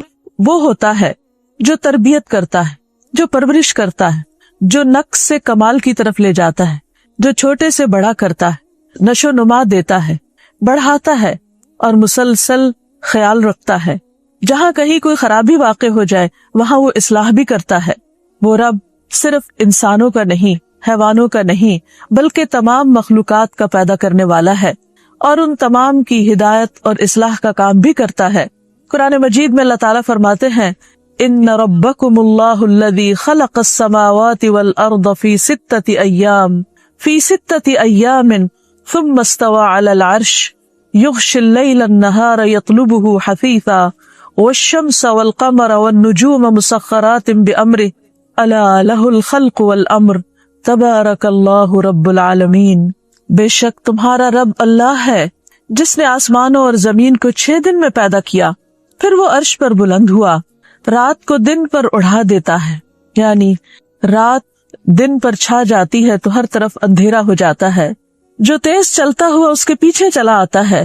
وہ ہوتا ہے جو تربیت کرتا ہے، جو پرورش کرتا ہے، جو نقص سے کمال کی طرف لے جاتا ہے، جو چھوٹے سے بڑا کرتا ہے، نشو نما دیتا ہے، بڑھاتا ہے اور مسلسل خیال رکھتا ہے۔ جہاں کہیں کوئی خرابی واقع ہو جائے وہاں وہ اصلاح بھی کرتا ہے۔ وہ رب صرف انسانوں کا نہیں، حیوانوں کا نہیں بلکہ تمام مخلوقات کا پیدا کرنے والا ہے، اور ان تمام کی ہدایت اور اصلاح کا کام بھی کرتا ہے۔ قرآن مجید میں اللہ تعالیٰ فرماتے ہیں ان ربکم اللہ الذی خلق السماوات والارض فی ستۃ ایام ثم استوى علی العرش یغشی اللیل النہار یطلبہ حثیثا والشمس والقمر والنجوم مسخرات بأمرہ الا لہ الخلق والامر تبارک اللہ رب العالمین۔ بے شک تمہارا رب اللہ ہے جس نے آسمانوں اور زمین کو 6 دن میں پیدا کیا، پھر وہ عرش پر بلند ہوا، رات کو دن پر اڑا دیتا ہے، یعنی رات دن پر چھا جاتی ہے تو ہر طرف اندھیرا ہو جاتا ہے، جو تیز چلتا ہوا اس کے پیچھے چلا آتا ہے،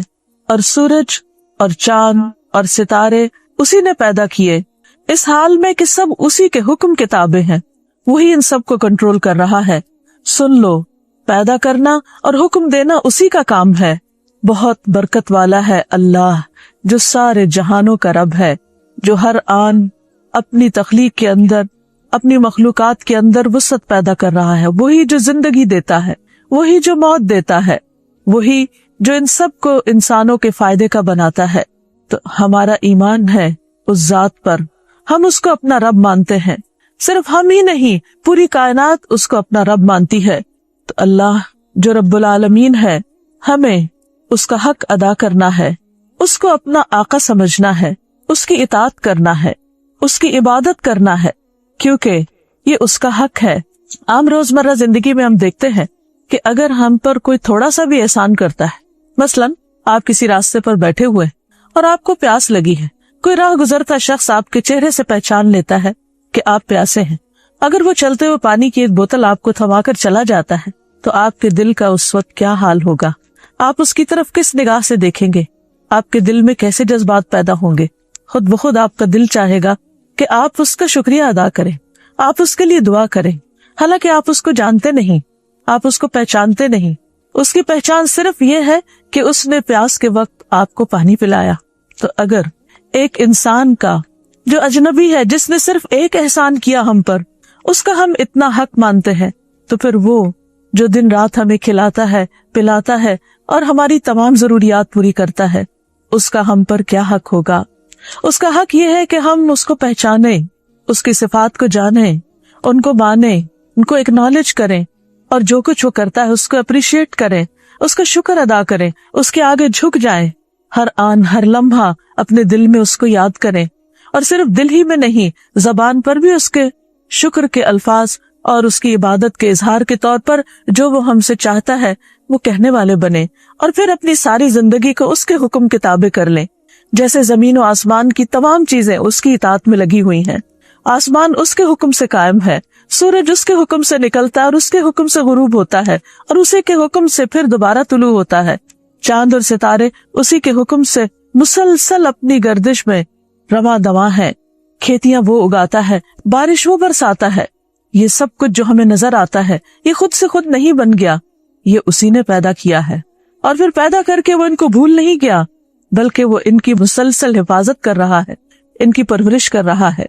اور سورج اور چاند اور ستارے اسی نے پیدا کیے، اس حال میں کہ سب اسی کے حکم کے تابع ہیں، وہی ان سب کو کنٹرول کر رہا ہے۔ سن لو، پیدا کرنا اور حکم دینا اسی کا کام ہے، بہت برکت والا ہے اللہ جو سارے جہانوں کا رب ہے، جو ہر آن اپنی تخلیق کے اندر، اپنی مخلوقات کے اندر وسعت پیدا کر رہا ہے، وہی جو زندگی دیتا ہے، وہی جو موت دیتا ہے، وہی جو ان سب کو انسانوں کے فائدے کا بناتا ہے۔ تو ہمارا ایمان ہے اس ذات پر، ہم اس کو اپنا رب مانتے ہیں، صرف ہم ہی نہیں پوری کائنات اس کو اپنا رب مانتی ہے۔ تو اللہ جو رب العالمین ہے، ہمیں اس کا حق ادا کرنا ہے، اس کو اپنا آقا سمجھنا ہے، اس کی اطاعت کرنا ہے، اس کی عبادت کرنا ہے، کیونکہ یہ اس کا حق ہے۔ عام روزمرہ زندگی میں ہم دیکھتے ہیں کہ اگر ہم پر کوئی تھوڑا سا بھی احسان کرتا ہے، مثلاً آپ کسی راستے پر بیٹھے ہوئے اور آپ کو پیاس لگی ہے، کوئی راہ گزرتا شخص آپ کے چہرے سے پہچان لیتا ہے کہ آپ پیاسے ہیں، اگر وہ چلتے ہوئے پانی کی ایک بوتل آپ کو تھما کر چلا جاتا ہے تو آپ کے دل کا اس وقت کیا حال ہوگا؟ آپ اس کی طرف کس نگاہ سے دیکھیں گے؟ آپ کے دل میں کیسے جذبات پیدا ہوں گے؟ خود بخود آپ کا دل چاہے گا کہ آپ اس کا شکریہ ادا کریں، آپ اس کے لیے دعا کریں، حالانکہ آپ اس کو جانتے نہیں، آپ اس کو پہچانتے نہیں، اس کی پہچان صرف یہ ہے کہ اس نے پیاس کے وقت آپ کو پانی پلایا۔ تو اگر ایک انسان کا جو اجنبی ہے، جس نے صرف ایک احسان کیا ہم پر، اس کا ہم اتنا حق مانتے ہیں، تو پھر وہ جو دن رات ہمیں کھلاتا ہے، پلاتا ہے اور ہماری تمام ضروریات پوری کرتا ہے، اس کا ہم پر کیا حق ہوگا؟ اس کا حق یہ ہے کہ ہم اس کو پہچانیں، اس کی صفات کو جانیں، ان کو مانیں، ان کو اکنالج کریں، اور جو کچھ وہ کرتا ہے اس کو اپریشیٹ کریں، اس کا شکر ادا کریں، اس کے آگے جھک جائیں، ہر آن ہر لمحہ اپنے دل میں اس کو یاد کریں، اور صرف دل ہی میں نہیں، زبان پر بھی اس کے شکر کے الفاظ اور اس کی عبادت کے اظہار کے طور پر جو وہ ہم سے چاہتا ہے وہ کہنے والے بنے، اور پھر اپنی ساری زندگی کو اس کے حکم کے تابع کر لیں۔ جیسے زمین و آسمان کی تمام چیزیں اس کی اطاعت میں لگی ہوئی ہیں، آسمان اس کے حکم سے قائم ہے، سورج اس کے حکم سے نکلتا ہے اور اس کے حکم سے غروب ہوتا ہے، اور اسی کے حکم سے پھر دوبارہ طلوع ہوتا ہے، چاند اور ستارے اسی کے حکم سے مسلسل اپنی گردش میں رواں دواں ہے، کھیتیاں وہ اگاتا ہے، بارش وہ برساتا ہے، یہ سب کچھ جو ہمیں نظر آتا ہے یہ خود سے خود نہیں بن گیا، یہ اسی نے پیدا کیا ہے، اور پھر پیدا کر کے وہ ان کو بھول نہیں گیا، بلکہ وہ ان کی مسلسل حفاظت کر رہا ہے، ان کی پرورش کر رہا ہے۔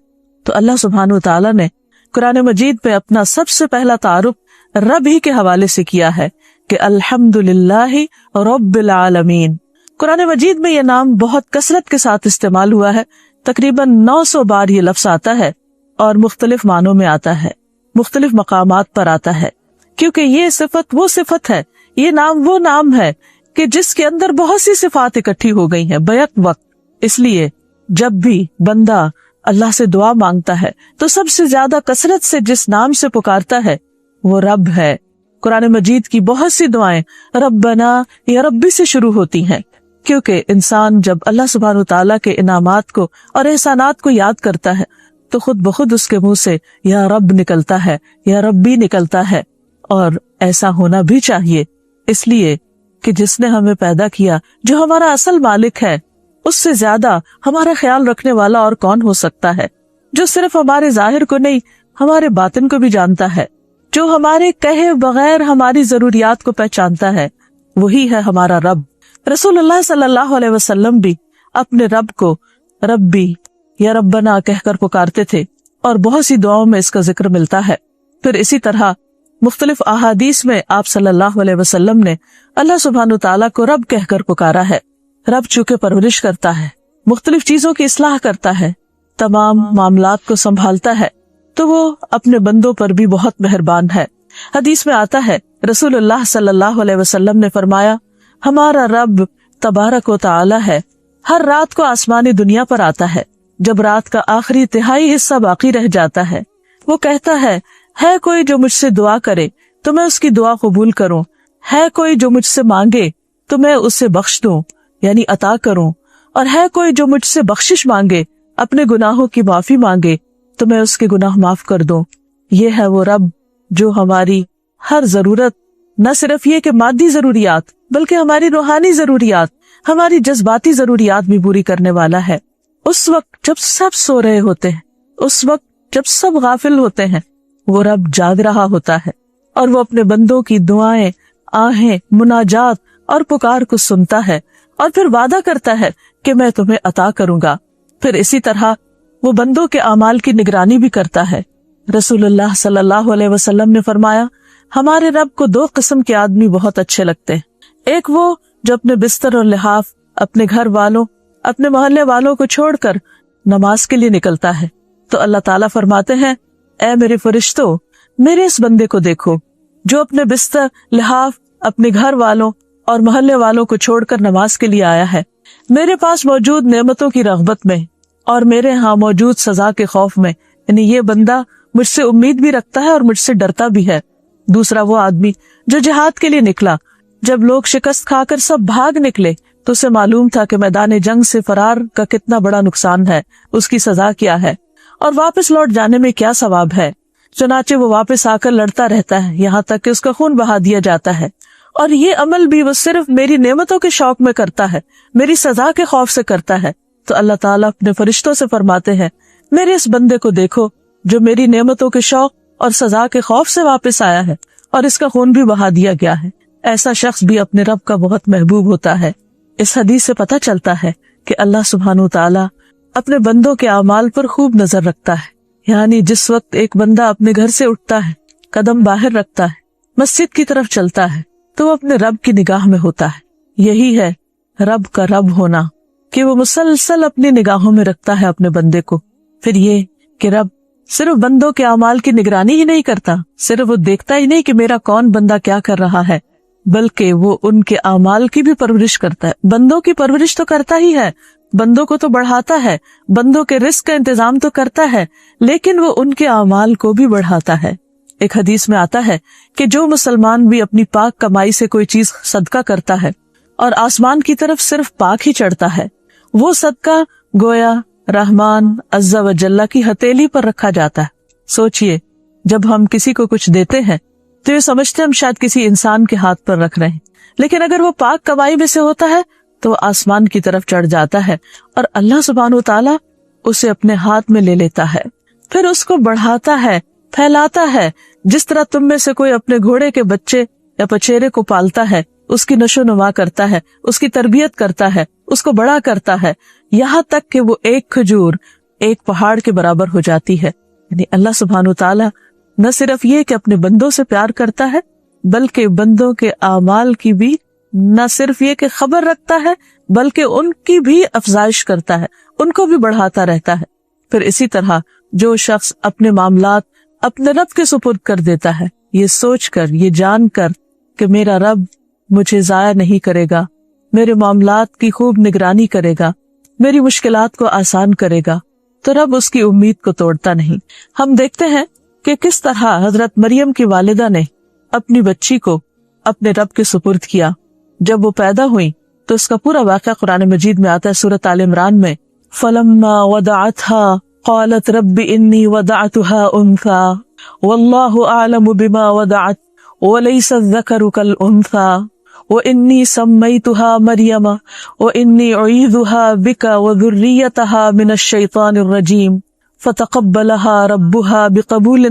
تو اللہ سبحانہ و تعالیٰ نے قرآن مجید پہ اپنا سب سے پہلا تعارف رب ہی کے حوالے سے کیا ہے کہ الحمدللہ رب العالمین۔ قرآن مجید میں یہ نام بہت کثرت کے ساتھ استعمال ہوا ہے، تقریباً 900 بار یہ لفظ آتا ہے، اور مختلف معنوں میں آتا ہے، مختلف مقامات پر آتا ہے، کیونکہ یہ صفت وہ صفت ہے، یہ نام وہ نام ہے کہ جس کے اندر بہت سی صفات اکٹھی ہو گئی ہیں بیک وقت۔ اس لیے جب بھی بندہ اللہ سے دعا مانگتا ہے تو سب سے زیادہ کثرت سے جس نام سے پکارتا ہے وہ رب ہے۔ قرآن مجید کی بہت سی دعائیں ربنا یا ربی سے شروع ہوتی ہیں، کیونکہ انسان جب اللہ سبحانہ وتعالیٰ کے انعامات کو اور احسانات کو یاد کرتا ہے تو خود بخود اس کے منہ سے یا رب نکلتا ہے، یا ربی نکلتا ہے، اور ایسا ہونا بھی چاہیے، اس لیے کہ جس نے ہمیں پیدا کیا، جو ہمارا اصل مالک ہے، اس سے زیادہ ہمارا خیال رکھنے والا اور کون ہو سکتا ہے، جو صرف ہمارے ظاہر کو نہیں ہمارے باطن کو بھی جانتا ہے، جو ہمارے کہے بغیر ہماری ضروریات کو پہچانتا ہے، وہی ہے ہمارا رب۔ رسول اللہ صلی اللہ علیہ وسلم بھی اپنے رب کو ربی یا ربنا کہہ کر پکارتے تھے، اور بہت سی دعاؤں میں اس کا ذکر ملتا ہے۔ پھر اسی طرح مختلف احادیث میں آپ صلی اللہ علیہ وسلم نے اللہ سبحانہ تعالیٰ کو رب کہہ کر پکارا ہے۔ رب چونکہ پرورش کرتا ہے، مختلف چیزوں کی اصلاح کرتا ہے، تمام معاملات کو سنبھالتا ہے، تو وہ اپنے بندوں پر بھی بہت مہربان ہے۔ حدیث میں آتا ہے رسول اللہ صلی اللہ علیہ وسلم نے فرمایا، ہمارا رب تبارک و تعالی ہے، ہر رات کو آسمانی دنیا پر آتا ہے، جب رات کا آخری تہائی حصہ باقی رہ جاتا ہے وہ کہتا ہے کوئی جو مجھ سے دعا کرے تو میں اس کی دعا قبول کروں، ہے کوئی جو مجھ سے مانگے تو میں اسے بخش دوں یعنی عطا کروں، اور ہے کوئی جو مجھ سے بخشش مانگے، اپنے گناہوں کی معافی مانگے تو میں اس کے گناہ معاف کر دوں۔ یہ ہے وہ رب جو ہماری ہر ضرورت، نہ صرف یہ کہ مادی ضروریات بلکہ ہماری روحانی ضروریات، ہماری جذباتی ضروریات بھی پوری کرنے والا ہے۔ اس وقت جب سب سو رہے ہوتے ہیں، اس وقت جب سب غافل ہوتے ہیں، وہ رب جاگ رہا ہوتا ہے اور وہ اپنے بندوں کی دعائیں، آہیں، مناجات اور پکار کو سنتا ہے اور پھر وعدہ کرتا ہے کہ میں تمہیں عطا کروں گا۔ پھر اسی طرح وہ بندوں کے اعمال کی نگرانی بھی کرتا ہے۔ رسول اللہ صلی اللہ علیہ وسلم نے فرمایا، ہمارے رب کو 2 قسم کے آدمی بہت اچھے لگتے ہیں، ایک وہ جو اپنے بستر اور لحاف، اپنے گھر والوں، اپنے محلے والوں کو چھوڑ کر نماز کے لیے نکلتا ہے، تو اللہ تعالیٰ فرماتے ہیں، اے میرے فرشتوں، میرے اس بندے کو دیکھو جو اپنے بستر، لحاف، اپنے گھر والوں اور محلے والوں کو چھوڑ کر نماز کے لیے آیا ہے، میرے پاس موجود نعمتوں کی رغبت میں اور میرے ہاں موجود سزا کے خوف میں، یعنی یہ بندہ مجھ سے امید بھی رکھتا ہے اور مجھ سے ڈرتا بھی ہے۔ دوسرا وہ آدمی جو جہاد کے لیے نکلا، جب لوگ شکست کھا کر سب بھاگ نکلے تو اسے معلوم تھا کہ میدان جنگ سے فرار کا کتنا بڑا نقصان ہے، اس کی سزا کیا ہے اور واپس لوٹ جانے میں کیا ثواب ہے، چنانچہ وہ واپس آ کر لڑتا رہتا ہے یہاں تک کہ اس کا خون بہا دیا جاتا ہے، اور یہ عمل بھی وہ صرف میری نعمتوں کے شوق میں کرتا ہے، میری سزا کے خوف سے کرتا ہے۔ تو اللہ تعالیٰ اپنے فرشتوں سے فرماتے ہیں، میرے اس بندے کو دیکھو جو میری نعمتوں کے شوق اور سزا کے خوف سے واپس آیا ہے اور اس کا خون بھی بہا دیا گیا ہے، ایسا شخص بھی اپنے رب کا بہت محبوب ہوتا ہے۔ اس حدیث سے پتہ چلتا ہے کہ اللہ سبحانہ و تعالیٰ اپنے بندوں کے اعمال پر خوب نظر رکھتا ہے، یعنی جس وقت ایک بندہ اپنے گھر سے اٹھتا ہے، قدم باہر رکھتا ہے، مسجد کی طرف چلتا ہے، تو وہ اپنے رب کی نگاہ میں ہوتا ہے۔ یہی ہے رب کا رب ہونا، کہ وہ مسلسل اپنی نگاہوں میں رکھتا ہے اپنے بندے کو۔ پھر یہ کہ رب صرف بندوں کے اعمال کی نگرانی ہی نہیں کرتا، صرف وہ دیکھتا ہی نہیں کہ میرا کون بندہ کیا کر رہا ہے، بلکہ وہ ان کے اعمال کی بھی پرورش کرتا ہے۔ بندوں کی پرورش تو کرتا ہی ہے، بندوں کو تو بڑھاتا ہے، بندوں کے رزق کا انتظام تو کرتا ہے، لیکن وہ ان کے اعمال کو بھی بڑھاتا ہے۔ ایک حدیث میں آتا ہے کہ جو مسلمان بھی اپنی پاک کمائی سے کوئی چیز صدقہ کرتا ہے اور آسمان کی طرف صرف پاک ہی چڑھتا ہے، وہ صدقہ گویا رحمان عز و جل کی ہتھیلی پر رکھا جاتا ہے۔ سوچئے، جب ہم کسی کو کچھ دیتے ہیں تو یہ سمجھتے ہم شاید کسی انسان کے ہاتھ پر رکھ رہے ہیں، لیکن اگر وہ پاک کمائی میں سے ہوتا ہے تو وہ آسمان کی طرف چڑھ جاتا ہے اور اللہ سبحانہ و تعالیٰ اسے اپنے ہاتھ میں لے لیتا ہے، پھر اس کو بڑھاتا ہے، پھیلاتا ہے۔ جس طرح تم میں سے کوئی اپنے گھوڑے کے بچے یا پچیرے کو پالتا ہے، اس کی نشو نما کرتا ہے، اس کی تربیت کرتا ہے، اس کو بڑا کرتا ہے، یہاں تک کہ وہ ایک کھجور ایک پہاڑ کے برابر ہو جاتی ہے۔ یعنی اللہ سبحانہ و تعالیٰ نہ صرف یہ کہ اپنے بندوں سے پیار کرتا ہے، بلکہ بندوں کے اعمال کی بھی نہ صرف یہ کہ خبر رکھتا ہے، بلکہ ان کی بھی افزائش کرتا ہے، ان کو بھی بڑھاتا رہتا ہے۔ پھر اسی طرح جو شخص اپنے معاملات اپنے رب کے سپرد کر دیتا ہے، یہ سوچ کر، یہ جان کر کہ میرا رب مجھے ضائع نہیں کرے گا، میرے معاملات کی خوب نگرانی کرے گا، میری مشکلات کو آسان کرے گا، تو رب اس کی امید کو توڑتا نہیں۔ ہم دیکھتے ہیں کہ کس طرح حضرت مریم کی والدہ نے اپنی بچی کو اپنے رب کے سپرد کیا۔ جب وہ پیدا ہوئی تو اس کا پورا واقعہ قرآن مجید میں آتا ہے، سورۃ آل عمران میں، فَلَمَّا وَضَعَتْهَا قالت رب انی وضعتها انثى واللہ اعلم بما وضعت وليس الذکر كالانثى وانی سمیتها مریم وانی اعیذها بک وذریتها من الشیطان الرجیم فتقبلها ربها بقبول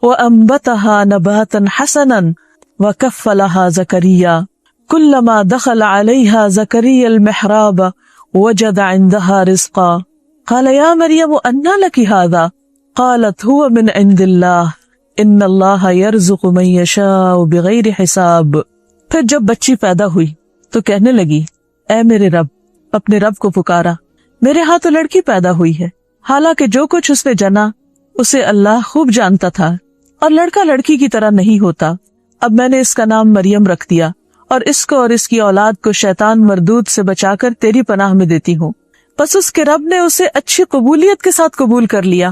وانبتها نباتا حسنا وکفلها زکریا كلما دخل عليها زكريا المحراب وجد عندها رزقا قال يا مريم أنى لك هذا قالت هو من عند الله إن الله يرزق من يشاء بغير حساب۔ پھر جب بچی پیدا ہوئی تو کہنے لگی اے میرے رب، اپنے رب کو پکارا، میرے ہاں تو لڑکی پیدا ہوئی ہے، حالانکہ جو کچھ اس نے جنا اسے اللہ خوب جانتا تھا، اور لڑکا لڑکی کی طرح نہیں ہوتا۔ اب میں نے اس کا نام مریم رکھ دیا، اور اس کو اور اس کی اولاد کو شیطان مردود سے بچا کر تیری پناہ میں دیتی ہوں۔ پس اس کے رب نے اسے اچھی قبولیت کے ساتھ قبول کر لیا۔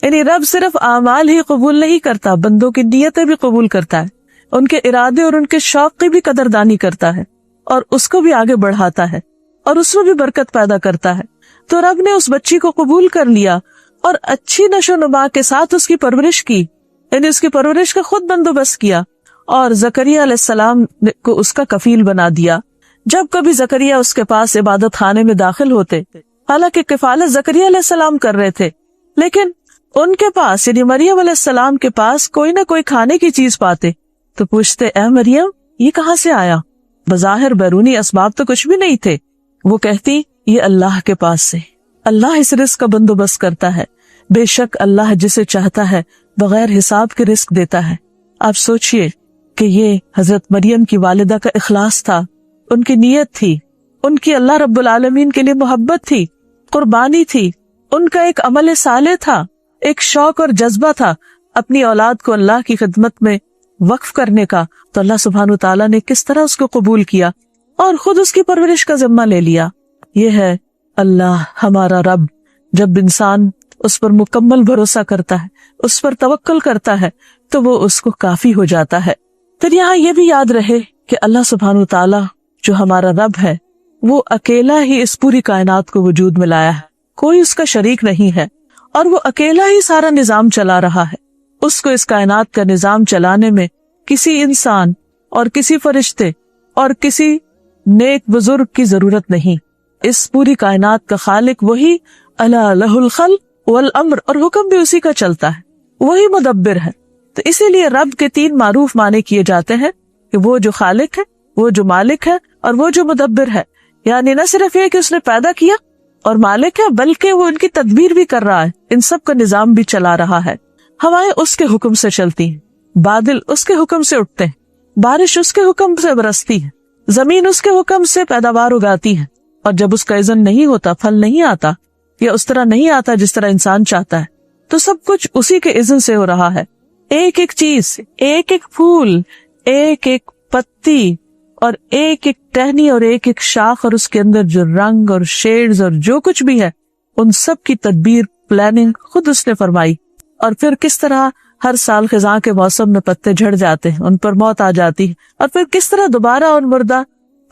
یعنی رب صرف اعمال ہی قبول نہیں کرتا، بندوں کی نیتیں بھی قبول کرتا ہے، ان کے ارادے اور ان کے شوق کی بھی قدردانی کرتا ہے، اور اس کو بھی آگے بڑھاتا ہے، اور اس میں بھی برکت پیدا کرتا ہے۔ تو رب نے اس بچی کو قبول کر لیا اور اچھی نشو نما کے ساتھ اس کی پرورش کی، یعنی اس کی پرورش کا خود بندوبست کیا، اور زکریا علیہ السلام کو اس کا کفیل بنا دیا۔ جب کبھی زکریا اس کے پاس عبادت خانے میں داخل ہوتے، حالانکہ کفالت زکریا علیہ السلام کر رہے تھے، لیکن ان کے پاس یعنی مریم علیہ السلام کے پاس کوئی نہ کوئی کھانے کی چیز پاتے تو پوچھتے اے مریم یہ کہاں سے آیا؟ بظاہر بیرونی اسباب تو کچھ بھی نہیں تھے۔ وہ کہتی یہ اللہ کے پاس سے، اللہ اس رزق کا بندوبست کرتا ہے، بے شک اللہ جسے چاہتا ہے بغیر حساب کے رزق دیتا ہے۔ آپ سوچئے کہ یہ حضرت مریم کی والدہ کا اخلاص تھا، ان کی نیت تھی، ان کی اللہ رب العالمین کے لیے محبت تھی، قربانی تھی، ان کا ایک عمل صالح تھا، ایک شوق اور جذبہ تھا اپنی اولاد کو اللہ کی خدمت میں وقف کرنے کا۔ تو اللہ سبحانہ وتعالیٰ نے کس طرح اس کو قبول کیا اور خود اس کی پرورش کا ذمہ لے لیا۔ یہ ہے اللہ ہمارا رب۔ جب انسان اس پر مکمل بھروسہ کرتا ہے، اس پر توکل کرتا ہے، تو وہ اس کو کافی ہو جاتا ہے۔ پھر یہاں یہ بھی یاد رہے کہ اللہ سبحانہ وتعالیٰ جو ہمارا رب ہے وہ اکیلا ہی اس پوری کائنات کو وجود میں لایا ہے، کوئی اس کا شریک نہیں ہے، اور وہ اکیلا ہی سارا نظام چلا رہا ہے۔ اس کو اس کائنات کا نظام چلانے میں کسی انسان اور کسی فرشتے اور کسی نیک بزرگ کی ضرورت نہیں۔ اس پوری کائنات کا خالق وہی، الا لہ الخلق والامر، اور حکم بھی اسی کا چلتا ہے، وہی مدبر ہے۔ تو اسی لیے رب کے 3 معروف معنی کیے جاتے ہیں کہ وہ جو خالق ہے، وہ جو مالک ہے، اور وہ جو مدبر ہے۔ یعنی نہ صرف یہ کہ اس نے پیدا کیا اور مالک ہے، بلکہ وہ ان کی تدبیر بھی کر رہا ہے، ان سب کا نظام بھی چلا رہا ہے۔ ہوائیں اس کے حکم سے چلتی ہیں، بادل اس کے حکم سے اٹھتے ہیں، بارش اس کے حکم سے برستی ہے، زمین اس کے حکم سے پیداوار اگاتی ہے، اور جب اس کا اذن نہیں ہوتا، پھل نہیں آتا یا اس طرح نہیں آتا جس طرح انسان چاہتا ہے، تو سب کچھ اسی کے اذن سے ہو رہا ہے۔ ایک ایک چیز، ایک ایک پھول، ایک ایک پتی اور ایک ایک ٹہنی اور ایک ایک شاخ، اور اس کے اندر جو رنگ اور شیڈز اور جو کچھ بھی ہے، ان سب کی تدبیر، پلاننگ خود اس نے فرمائی۔ اور پھر کس طرح ہر سال خزاں کے موسم میں پتے جھڑ جاتے ہیں، ان پر موت آ جاتی ہے، اور پھر کس طرح دوبارہ ان مردہ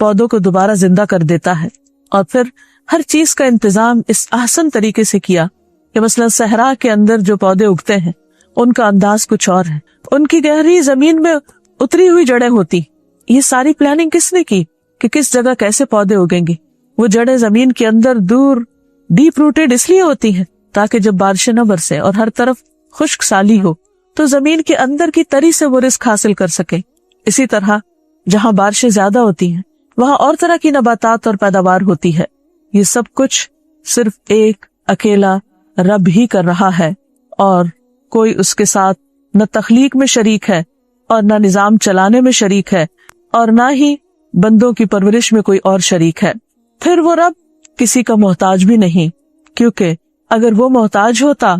پودوں کو دوبارہ زندہ کر دیتا ہے، اور پھر ہر چیز کا انتظام اس احسن طریقے سے کیا کہ مثلا صحرا کے اندر جو پودے اگتے ہیں ان کا انداز کچھ اور ہے، ان کی گہری زمین میں اتری ہوئی جڑیں ہوتی۔ یہ ساری پلاننگ کس نے کی کہ کس جگہ کیسے پودے اگیں گے؟ وہ جڑیں زمین کے اندر دور ڈیپ روٹیڈ اس لیے ہوتی ہیں تاکہ جب بارشیں نہ برسے اور ہر طرف خشک سالی ہو تو زمین کے اندر کی تری سے وہ رزق حاصل کر سکے۔ اسی طرح جہاں بارشیں زیادہ ہوتی ہیں وہاں اور طرح کی نباتات اور پیداوار ہوتی ہے۔ یہ سب کچھ صرف ایک اکیلا رب ہی کر رہا ہے، اور کوئی اس کے ساتھ نہ تخلیق میں شریک ہے اور نہ نظام چلانے میں شریک ہے، اور نہ ہی بندوں کی پرورش میں کوئی اور شریک ہے۔ پھر وہ رب کسی کا محتاج بھی نہیں، کیونکہ اگر وہ محتاج ہوتا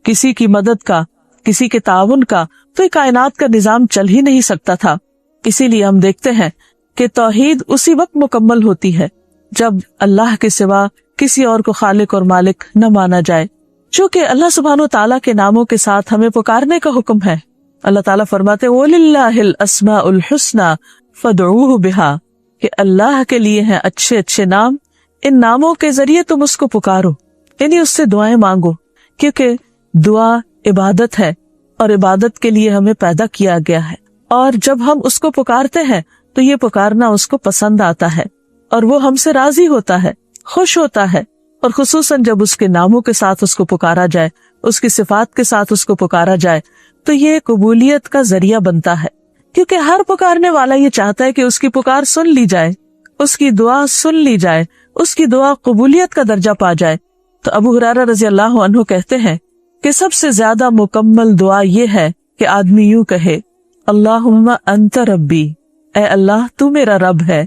کسی کی مدد کا، کسی کے تعاون کا، تو یہ کائنات کا نظام چل ہی نہیں سکتا تھا۔ اسی لیے ہم دیکھتے ہیں کہ توحید اسی وقت مکمل ہوتی ہے جب اللہ کے سوا کسی اور کو خالق اور مالک نہ مانا جائے۔ چونکہ اللہ سبحانہ وتعالیٰ کے ناموں کے ساتھ ہمیں پکارنے کا حکم ہے۔ اللہ تعالیٰ فرماتے ہیں وَلِلَّهِ الْأَسْمَاءُ الْحُسْنَى فَادْعُوهُ بِهَا، کہ اللہ کے لیے ہیں اچھے اچھے نام، ان ناموں کے ذریعے تم اس کو پکارو، یعنی اس سے دعائیں مانگو، کیونکہ دعا عبادت ہے اور عبادت کے لیے ہمیں پیدا کیا گیا ہے، اور جب ہم اس کو پکارتے ہیں تو یہ پکارنا اس کو پسند آتا ہے اور وہ ہم سے راضی ہوتا ہے، خوش ہوتا ہے، اور خصوصاً جب اس کے ناموں کے ساتھ اس کو پکارا جائے، اس کی صفات کے ساتھ اس کو پکارا جائے، تو یہ قبولیت کا ذریعہ بنتا ہے، کیونکہ ہر پکارنے والا یہ چاہتا ہے کہ اس کی پکار سن لی جائے، اس کی دعا سن لی جائے، اس کی دعا قبولیت کا درجہ پا جائے۔ تو ابو ہریرہ رضی اللہ عنہ کہتے ہیں کہ سب سے زیادہ مکمل دعا یہ ہے کہ آدمی یوں کہے اللہم انت ربی، اے اللہ تو میرا رب ہے،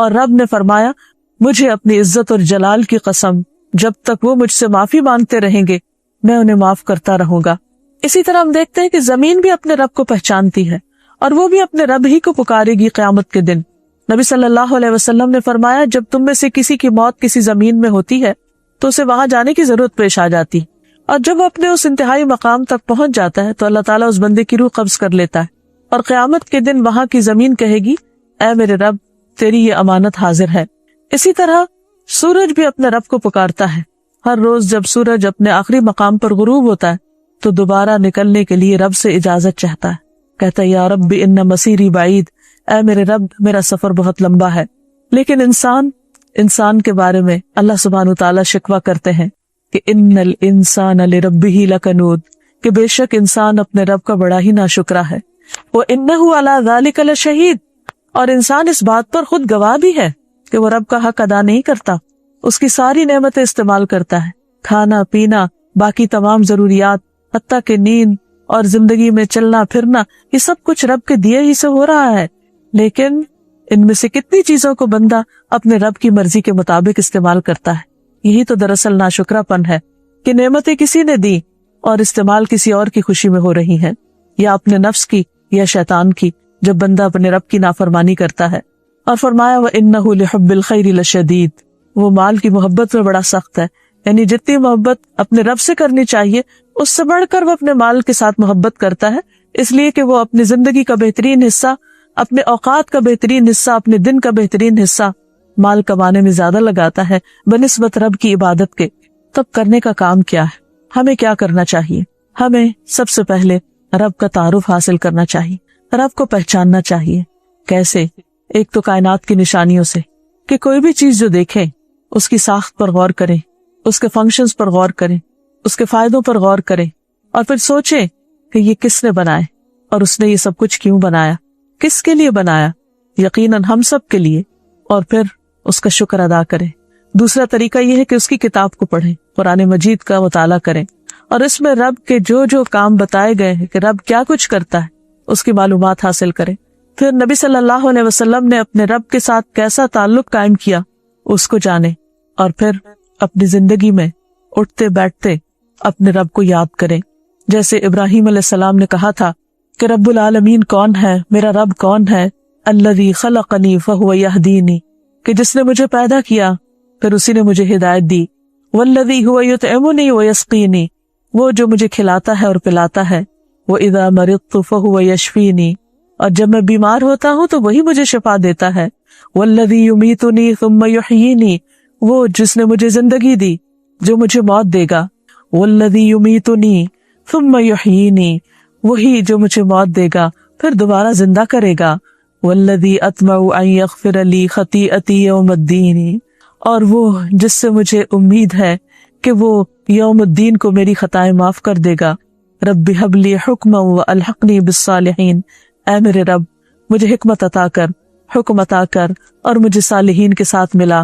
اور رب نے فرمایا مجھے اپنی عزت اور جلال کی قسم جب تک وہ مجھ سے معافی مانگتے رہیں گے میں انہیں معاف کرتا رہوں گا۔ اسی طرح ہم دیکھتے ہیں کہ زمین بھی اپنے رب کو پہچانتی ہے اور وہ بھی اپنے رب ہی کو پکارے گی قیامت کے دن۔ نبی صلی اللہ علیہ وسلم نے فرمایا جب تم میں سے کسی کی موت کسی زمین میں ہوتی ہے تو اسے وہاں جانے کی ضرورت پیش آ جاتی، اور جب وہ اپنے اس انتہائی مقام تک پہنچ جاتا ہے تو اللہ تعالیٰ اس بندے کی روح قبض کر لیتا ہے، اور قیامت کے دن وہاں کی زمین کہے گی اے میرے رب تیری یہ امانت حاضر ہے۔ اسی طرح سورج بھی اپنے رب کو پکارتا ہے۔ ہر روز جب سورج اپنے آخری مقام پر غروب ہوتا ہے تو دوبارہ نکلنے کے لیے رب سے اجازت چاہتا ہے، کہتا ہے یا رب ان مسیری بعید، اے میرے رب میرا سفر بہت لمبا ہے۔ لیکن انسان کے بارے میں اللہ سبحانہ تعالیٰ شکوہ کرتے ہیں کہ ان الانسان لربہ لکنود، کہ بے شک انسان اپنے رب کا بڑا ہی ناشکرا ہے۔ وَإِنَّهُ عَلَى ذَلِكَ لَشَهِيدٌ، اور انسان اس بات پر خود گواہ بھی ہے کہ وہ رب کا حق ادا نہیں کرتا، اس کی ساری نعمتیں استعمال کرتا ہے، کھانا پینا، باقی تمام ضروریات، حتیٰ کہ نیند اور زندگی میں چلنا پھرنا، یہ سب کچھ رب کے دیے ہی سے ہو رہا ہے۔ لیکن ان میں سے کتنی چیزوں کو بندہ اپنے رب کی مرضی کے مطابق استعمال کرتا ہے۔ یہی تو دراصل ناشکرا پن ہے کہ نعمتیں کسی نے دی اور استعمال کسی اور کی خوشی میں ہو رہی ہیں، یا اپنے نفس کی یا شیطان کی، جب بندہ اپنے رب کی نافرمانی کرتا ہے۔ اور فرمایا وَإِنَّهُ لِحُبِّ الْخَيْرِ لَشَدِيدٌ، وہ مال کی محبت میں بڑا سخت ہے، یعنی جتنی محبت اپنے رب سے کرنی چاہیے اس سے بڑھ کر وہ اپنے مال کے ساتھ محبت کرتا ہے، اس لیے کہ وہ اپنی زندگی کا بہترین حصہ، اپنے اوقات کا بہترین حصہ، اپنے دن کا بہترین حصہ مال کمانے میں زیادہ لگاتا ہے بنسبت رب کی عبادت کے۔ تب کرنے کا کام کیا ہے؟ ہمیں کیا کرنا چاہیے؟ ہمیں سب سے پہلے رب کا تعارف حاصل کرنا چاہیے، رب کو پہچاننا چاہیے۔ کیسے؟ ایک تو کائنات کی نشانیوں سے، کہ کوئی بھی چیز جو دیکھیں اس کی ساخت پر غور کریں، اس کے فنکشنز پر غور کریں، اس کے فائدوں پر غور کریں، اور پھر سوچیں کہ یہ کس نے بنائے اور اس نے یہ سب کچھ کیوں بنایا، کس کے لیے بنایا، یقیناً ہم سب کے لیے، اور پھر اس کا شکر ادا کریں۔ دوسرا طریقہ یہ ہے کہ اس کی کتاب کو پڑھیں، قرآن مجید کا مطالعہ کریں، اور اس میں رب کے جو کام بتائے گئے ہیں کہ رب کیا کچھ کرتا ہے اس کی معلومات حاصل کریں۔ پھر نبی صلی اللہ علیہ وسلم نے اپنے رب کے ساتھ کیسا تعلق قائم کیا اس کو جانیں، اور پھر اپنی زندگی میں اٹھتے بیٹھتے اپنے رب کو یاد کریں۔ جیسے ابراہیم علیہ السلام نے کہا تھا کہ رب العالمین کون ہے، میرا رب کون ہے، الذی خلقنی فہو یہدینی، کہ جس نے مجھے پیدا کیا پھر اسی نے مجھے ہدایت دی، والذی هو یطعمنی ویسقینی، وہ جو مجھے کھلاتا ہے اور پلاتا ہے، واذا مرضت فہو یشفینی، اور جب میں بیمار ہوتا ہوں تو وہی مجھے شفا دیتا ہے، والذی یمیتنی ثم یحیینی، وہ جس نے مجھے زندگی دی جو مجھے موت دے گا، والذی یمیتنی ثم یحیینی، وہی جو مجھے موت دے گا پھر دوبارہ زندہ کرے گا، والذی اطمع ان یغفر لی خطیئتی یوم الدین، اور وہ جس سے مجھے امید ہے کہ وہ یوم الدین کو میری خطائیں معاف کر دے گا۔ رب ہب لی حکما والحقنی بالصالحین، اے میرے رب مجھے حکمت عطا کر، حکم عطا کر اور مجھے صالحین کے ساتھ ملا۔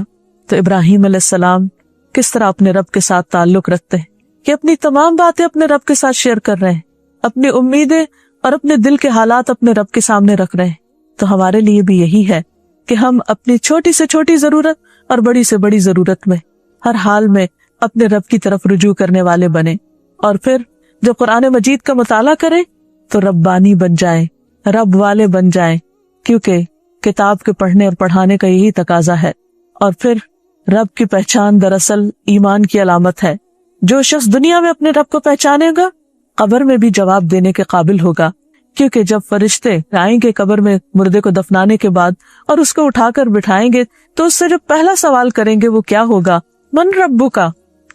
تو ابراہیم علیہ السلام کس طرح اپنے رب کے ساتھ تعلق رکھتے ہیں کہ اپنی تمام باتیں اپنے رب کے ساتھ شیئر کر رہے ہیں، اپنی امیدیں اور اپنے دل کے حالات اپنے رب کے سامنے رکھ رہے ہیں۔ تو ہمارے لیے بھی یہی ہے کہ ہم اپنی چھوٹی سے چھوٹی ضرورت اور بڑی سے بڑی ضرورت میں ہر حال میں اپنے رب کی طرف رجوع کرنے والے بنیں، اور پھر جب قرآن مجید کا مطالعہ کریں تو ربانی بن جائیں، رب والے بن جائیں، کیونکہ کتاب کے پڑھنے اور پڑھانے کا یہی تقاضا ہے۔ اور پھر رب کی پہچان دراصل ایمان کی علامت ہے۔ جو شخص دنیا میں اپنے رب کو پہچانے گا قبر میں بھی جواب دینے کے قابل ہوگا، کیونکہ جب فرشتے آئیں گے قبر میں مردے کو دفنانے کے بعد اور اس کو اٹھا کر بٹھائیں گے تو اس سے جو پہلا سوال کریں گے وہ کیا ہوگا؟ من ربو کا،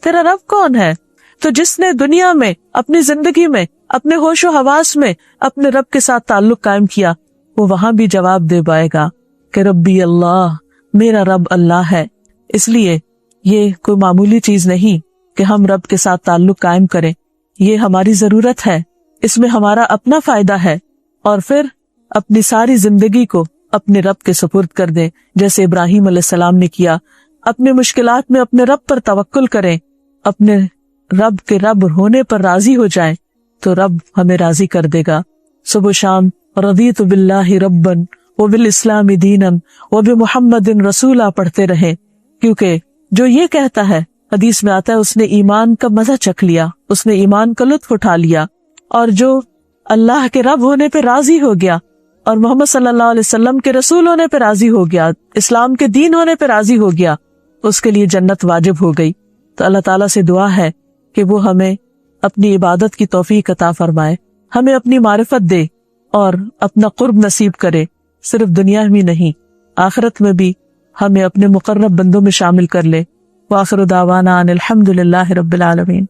تیرا رب کون ہے؟ تو جس نے دنیا میں اپنی زندگی میں اپنے ہوش و حواس میں اپنے رب کے ساتھ تعلق قائم کیا وہ وہاں بھی جواب دے پائے گا کہ ربی اللہ، میرا رب اللہ ہے۔ اس لیے یہ کوئی معمولی چیز نہیں کہ ہم رب کے ساتھ تعلق قائم کریں، یہ ہماری ضرورت ہے، اس میں ہمارا اپنا فائدہ ہے، اور پھر اپنی ساری زندگی کو اپنے رب کے سپرد کر دیں جیسے ابراہیم علیہ السلام نے کیا۔ اپنے مشکلات میں اپنے رب پر توکل کریں، اپنے رب کے رب ہونے پر راضی ہو جائیں تو رب ہمیں راضی کر دے گا۔ صبح و شام رضیت باللہ ربا وبالاسلام دینا وبمحمد رسولا پڑھتے رہیں، کیونکہ جو یہ کہتا ہے، حدیث میں آتا ہے، اس نے ایمان کا مزہ چکھ لیا، اس نے ایمان کا لطف اٹھا لیا، اور جو اللہ کے رب ہونے پہ راضی ہو گیا اور محمد صلی اللہ علیہ وسلم کے رسول ہونے پہ راضی ہو گیا، اسلام کے دین ہونے پہ راضی ہو گیا، اس کے لیے جنت واجب ہو گئی۔ تو اللہ تعالیٰ سے دعا ہے کہ وہ ہمیں اپنی عبادت کی توفیق عطا فرمائے، ہمیں اپنی معرفت دے اور اپنا قرب نصیب کرے، صرف دنیا میں نہیں آخرت میں بھی ہمیں اپنے مقرب بندوں میں شامل کر لے۔ وآخر دعوانا ان الحمد للہ رب العالمین۔